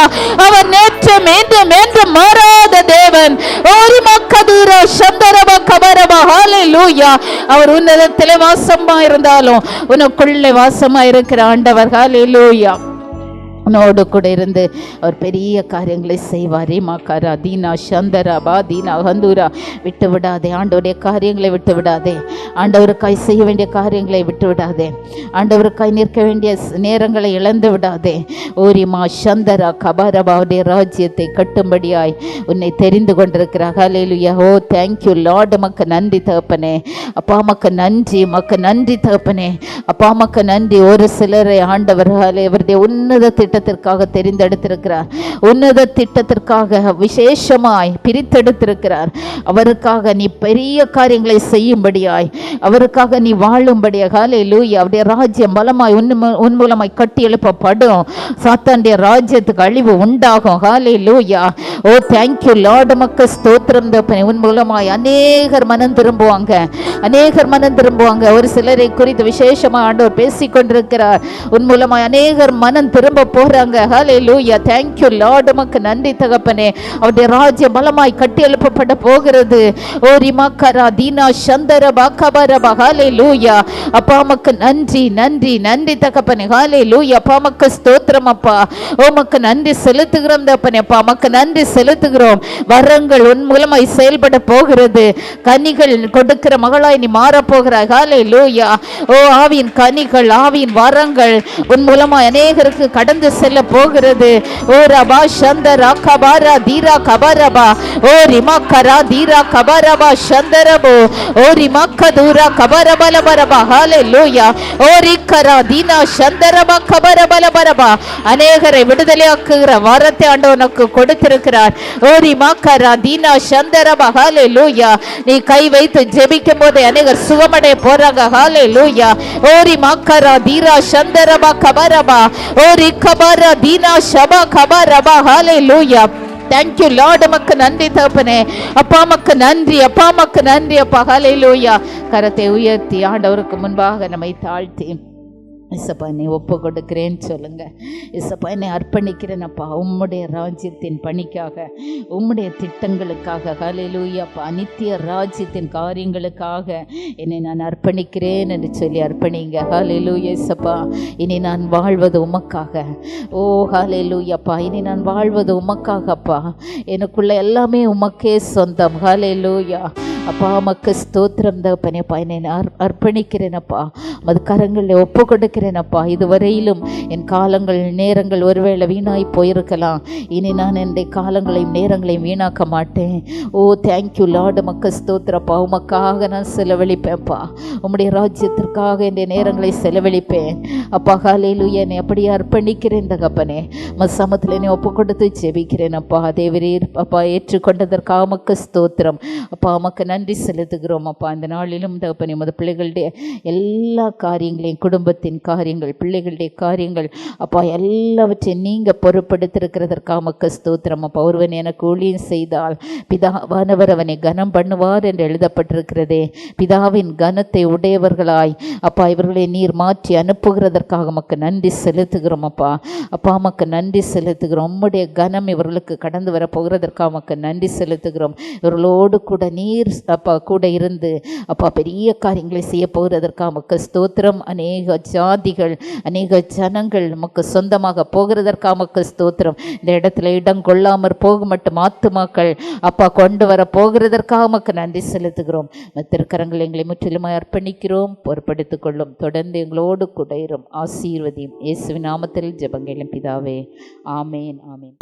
அவர் நேற்று மீண்டும் என்றும் மாறாத தேவன். ஓரிமா கதுரா சந்தரபா கபரபா. ஹல்லேலூயா. அவர் உன்னதத்திலே வாசமா இருந்தாலும் உனக்குள்ளே வாசமா இருக்கிற ஆண்டவர். ஹல்லேலூயா. உன்னோடு கூட இருந்து அவர் பெரிய காரியங்களை செய்வார். மாக்காரா தீனா சந்தரா பா தீனா ஹந்தூரா. விட்டு விடாதே, ஆண்டவருடைய காரியங்களை விட்டு விடாதே, ஆண்டவருக்காய் செய்ய வேண்டிய காரியங்களை விட்டு விடாதே, ஆண்டவருக்காய் நிற்க வேண்டிய நேரங்களை இழந்து விடாதே. ஓரிமா சந்தரா கபாரபாவுடைய ராஜ்யத்தை கட்டும்படியாய் உன்னை தெரிந்து கொண்டிருக்கிறார். ஹல்லேலூயா. ஓ தேங்க்யூ லார்ட். மக்கு நன்றி தகப்பனே. அப்பா மக்கு நன்றி, மக்கு நன்றி தகப்பனே. அப்பா மக்கு நன்றி. ஒரு சிலரை ஆண்டவர் அவருடைய உன்னத திட்டத்திற்காக தெரிந்தெடுத்திருக்கிறார், உன்னத திட்டத்திற்காக விசேஷமாய் பிரித்தெடுத்திருக்கிறார். அவருக்காக நீ பெரிய காரியங்களை செய்யும்படியாய், அவருக்காக நீ வாழும்படியாக. ஹல்லேலூயா. அவருடைய ராஜ்யம் பலமாய் உன் மூலமாய் கட்டி எழுப்பப்படும். சாத்தானுடைய ராஜ்யத்துக்கு அழிவு உண்டாகும். ஹல்லேலூயா. ஓ தேங்க்யூ லார்ட். மக்கு ஸ்தோத்திரம் தகப்பனே. உன் மூலமாய் அநேகர் மனம் திரும்புவாங்க, அநேகர் மனம் திரும்புவாங்க. ஒரு சிலரை குறித்து விசேஷமாக ஆண்டவர் பேசிக்கொண்டிருக்கிறார். உன் மூலமாய் அநேகர் மனம் திரும்ப போறாங்க. ஹல்லேலூயா. thank you lord. உமக்கு நன்றி தகப்பனே. அவருடைய ராஜ்யம் பலமாய் கட்டி எழுப்பப்பட போகிறது. ஓ ரிமக்கரா தீனா சந்தர பாக்கபரபா. ஹல்லேலூயா. அப்பா உமக்கு நன்றி, நன்றி, நன்றி தகப்பனே. ஹல்லேலூயா. அப்பா உமக்கு ஸ்தோத்திரம் அப்பா. உமக்கு நன்றி செலுத்துகிறோம் தகப்பனே. அப்பா உமக்கு நன்றி செலுத்துகிறோம். வரங்கள் உன் மூலமாய் செயல்பட போகிறது. கனிகள் கொடுக்கிற மகளாய் நீ மாற போகிறாய். ஹல்லேலூயா. ஓ ஆவியின் கனிகள், ஆவியின் வரங்கள் உன் மூலமாய் அநேகருக்கு கடந்து செல்ல போகிறது. ஓ ரபா சந்தரா கபாரா தீரா கபரபா. ஓ ரிமக்கரா தீரா கபரபா சந்தரபோ. ஓ ரிமக்கதூரா கபரபலபரபா. ஹல்லேலூயா. ஓ ரிக்கரா தீனா சந்தரபா கபரபலபரபா. அநேகரை விடுதலையாக்குகிற வரத்தை ஆண்டவனுக்கு கொடுத்திருக்கிறார். ஓ ரிமக்கரா தீனா சந்தரபா. ஹல்லேலூயா. நீ கை வைத்து ஜெபிக்கும் போதே அநேகர் சுகமடைய போறாங்க. ஹல்லேலூயா. ஓ ரிமக்கரா தீரா சந்தரபா கபரபா. ஓ ரிக்கபரா தீனா ஷபா கபரபா. ஹல்லேலூயா. thank you lord. மக்கு நன்றி தகப்பனே. அப்பா மக்கு நன்றி, அப்பா மக்கு நன்றி அப்பா. ஹல்லேலூயா. கரத்தை உயர்த்தி ஆண்டவருக்கு முன்பாக நம்மை தாழ்த்தி இசப்பா என்னை ஒப்பு கொடுக்கிறேன்னு சொல்லுங்க. இசப்பா என்னை அர்ப்பணிக்கிறேனப்பா உம்முடைய ராஜ்யத்தின் பணிக்காக, உம்முடைய திட்டங்களுக்காக. ஹல்லேலூயா. அப்பா நித்திய ராஜ்யத்தின் காரியங்களுக்காக என்னை நான் அர்ப்பணிக்கிறேன் என்று சொல்லி அர்ப்பணிங்க. ஹல்லேலூயா. இசப்பா இனி நான் வாழ்வது உமக்காக. ஓ ஹல்லேலூயாப்பா. இனி நான் வாழ்வது உமக்காகப்பா. எனக்குள்ள எல்லாமே உமக்கே சொந்தம். ஹல்லேலூயா. அப்பா உமக்கு ஸ்தோத்திரம் தகப்பனேப்பா. என்னை அர்ப்பணிக்கிறேனப்பா. மது கரங்களில் ஒப்பு கொடுக்கிறேனப்பா. இதுவரையிலும் என் காலங்கள் நேரங்கள் ஒருவேளை வீணாய் போயிருக்கலாம். இனி நான் என்னுடைய காலங்களையும் நேரங்களையும் வீணாக்க மாட்டேன். ஓ தேங்க்யூ லார்டு. மக்கு ஸ்தோத்திரப்பா. உமக்காக நான் செலவழிப்பேன்ப்பா. உம்முடைய ராஜ்யத்திற்காக என்னுடைய நேரங்களை செலவழிப்பேன் அப்பா. ஹல்லேலூயா. என்னை அப்படியே அர்ப்பணிக்கிறேன் தகப்பனே. சமத்தில் என்னை ஒப்பு கொடுத்து ஜெபிக்கிறேன் அப்பா. தேவரீர் அப்பா ஏற்றுக்கொண்டதற்காக உமக்கு ஸ்தோத்திரம் அப்பா. உமக்கு நன்றி செலுத்துகிறோம் அப்பா. இந்த நாளிலும் தகப்பனே உமது பிள்ளைகளுடைய எல்லா காரியங்களையும், குடும்பத்தின் காரியங்கள், பிள்ளைகளுடைய காரியங்கள் அப்பா எல்லாவற்றையும் நீங்கள் பொறுப்படுத்திருக்கிறதற்காக உமக்கு ஸ்தோத்திரம் அப்பா. ஒருவன் எனக்கு ஊழியம் செய்தால் பிதாவானவர் அவனை கனம் பண்ணுவார் என்று எழுதப்பட்டிருக்கிறதே. பிதாவின் கனத்தை உடையவர்களாய் அப்பா இவர்களை நீர் மாற்றி அனுப்புகிறதற்காக உமக்கு நன்றி செலுத்துகிறோம் அப்பா. அப்பா உமக்கு நன்றி செலுத்துகிறோம். உம்முடைய கனம் இவர்களுக்கு கடந்து வர போகிறதற்காக உமக்கு நன்றி செலுத்துகிறோம். இவர்களோடு கூட நீர் அப்பா கூட இருந்து அப்பா பெரிய காரியங்களை செய்ய போகிறதற்காக உமக்கு ஸ்தோத்திரம். அநேக ஜாதிகள், அநேக ஜனங்கள் நமக்கு சொந்தமாக போகிறதற்காக உமக்கு ஸ்தோத்திரம். இந்த இடத்துல இடம் கொள்ளாமற் போக மட்டும் ஆத்துமாக்கள் அப்பா கொண்டு வர போகிறதற்காக உமக்கு நன்றி செலுத்துகிறோம். திருக்கரங்கள் எங்களை முற்றிலுமாய் அர்ப்பணிக்கிறோம். பொறுப்படுத்திக் கொள்ளும். தொடர்ந்து எங்களோடு கூட இரும். ஆசீர்வதியும். இயேசுவின் நாமத்தில் ஜெபங்களும் பிதாவே. ஆமேன், ஆமேன்.